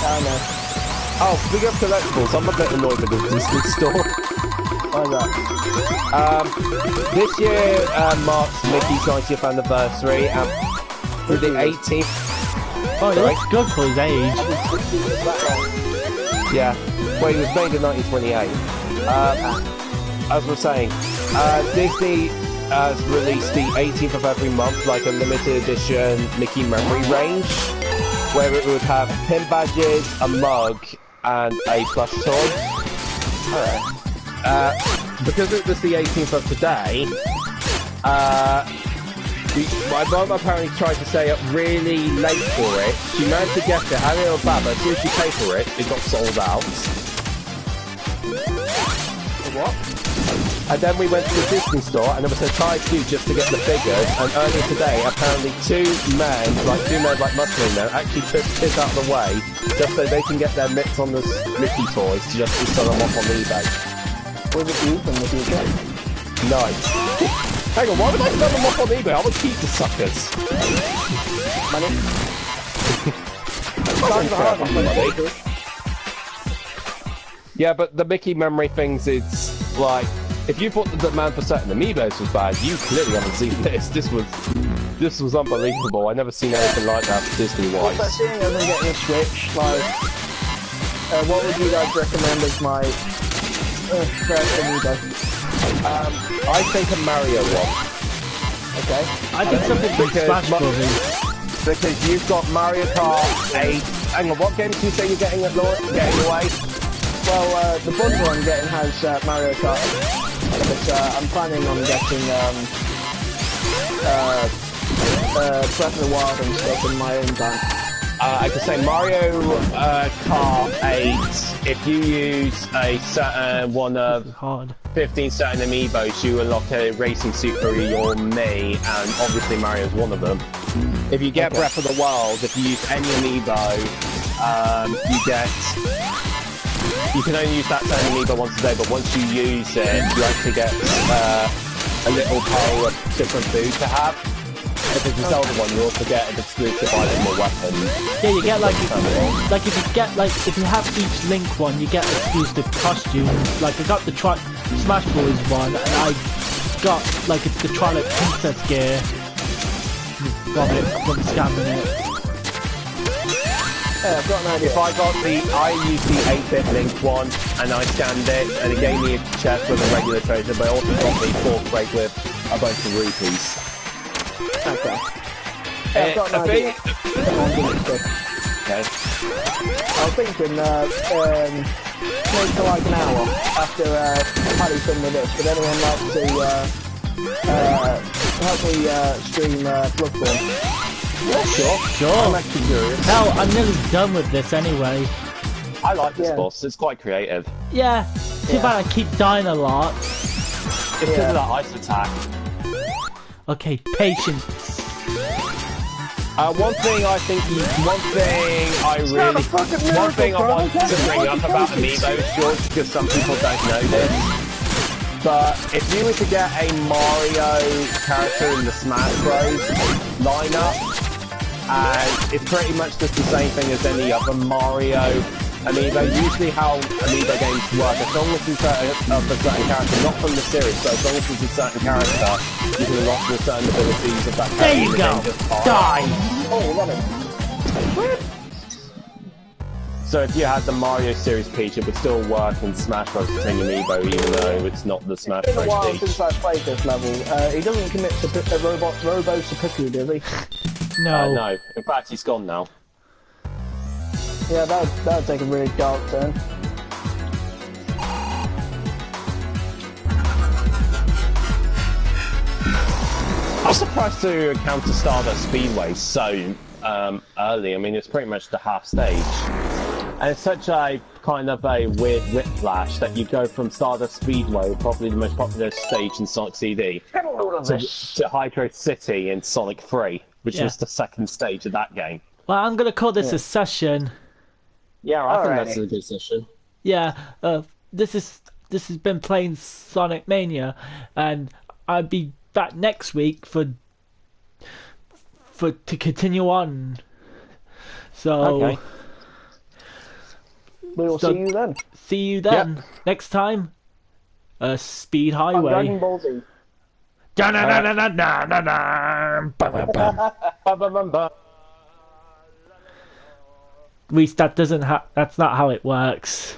I know. Oh, speaking of collectibles, I'm a bit annoyed with the Disney store. Why's that? This year marks Mickey's 90th anniversary, and through the 18th... Oh, he looks good for his age. Yeah. Well, he was made in 1928. As we're saying, Disney has released the 18th of every month, like a limited edition Mickey memory range, where it would have pin badges, a mug, and a plush toy. Because it was the 18th of today, my mum apparently tried to stay up really late for it. She managed to get it, had a little bad, but as soon as she paid for it, it got sold out. What? And then we went to the Disney store, and there was a entire queue just to get the figures. And earlier today, apparently two men like muscling men, actually took kids out of the way just so they can get their mitts on the Mickey toys to sell them off on eBay. Was it you from the future? Nice. Hang on, why would I sell them off on eBay? I would keep the suckers. Money? Money. Yeah, but the Mickey memory things, it's like, if you thought the demand for certain amiibos was bad, you clearly haven't seen this. This was unbelievable. I've never seen anything like that Disney-wise. But seeing as I'm getting a Switch, like, what would you guys recommend as my first amiibo? I think a Mario one. Okay. I think something like Smash Brothers. Because you've got Mario Kart 8. Hang on, what games do you say you're getting away? Well, the bundle I'm getting has Mario Kart, but I'm planning on getting Breath of the Wild and stuff in my own time. I can say Mario Kart 8, if you use a certain one of 15 certain amiibos, you unlock a racing suit for your me, and obviously Mario's one of them. If you get Breath of the Wild, if you use any amiibo, you can only use that certain amiibo once a day, but once you use it, you actually get a little bowl of different food to have. If it's a Zelda one, you also get an exclusive item or weapon. Yeah, you get if you have each Link one, you get exclusive costumes. Like I got the Smash Bros one, and I got the Twilight Princess gear. Got it from scanning it. Yeah, I've got an idea. If I used the 8-bit Link one, and I scanned it, and it gave me a chest with a regular treasure, but I also got the 4th crate with a bunch of rupees. Okay. Yeah, I've got an idea. Okay. I was thinking, maybe for like an hour after Paddy's done with this, would anyone like to help me stream Bloodborne? Yeah, sure. I'm actually curious. Hell, I'm nearly done with this anyway. I like this boss, it's quite creative. Yeah, too bad I keep dying a lot. It's because of that ice attack. Okay, patience. One thing I want to bring up about amiibos, George, because some people don't know this, but if you were to get a Mario character in the Smash Bros lineup, and it's pretty much just the same thing as any other Mario amiibo. Usually how amiibo games work, as long as it's a certain character, not from the series, so as long as it's a certain character, you can unlock the certain abilities of that character. There you go! Die! Oh, love it. So if you had the Mario series Peach, it would still work in Smash Bros. King Amiibo, even though it's not the Smash Bros. It's been a while Peach. since I played this level. He doesn't commit to Robo Seppuku, does he? No. No. In fact, he's gone now. Yeah, that would take a really dark turn. I was surprised to encounter Stardust Speedway so early. I mean, it's pretty much the half stage. And it's such a kind of a weird whiplash that you go from Stardust Speedway, probably the most popular stage in Sonic CD, to Hydro City in Sonic 3, which was the second stage of that game. Well, I'm gonna call this a session. Yeah, I think that's a good session. Yeah, this has been playing Sonic Mania, and I'll be back next week to continue on. So okay. We will see you then. See you then. Yep. Next time, Speed Highway. Dragon Ball Z. Rhys, that's not how it works.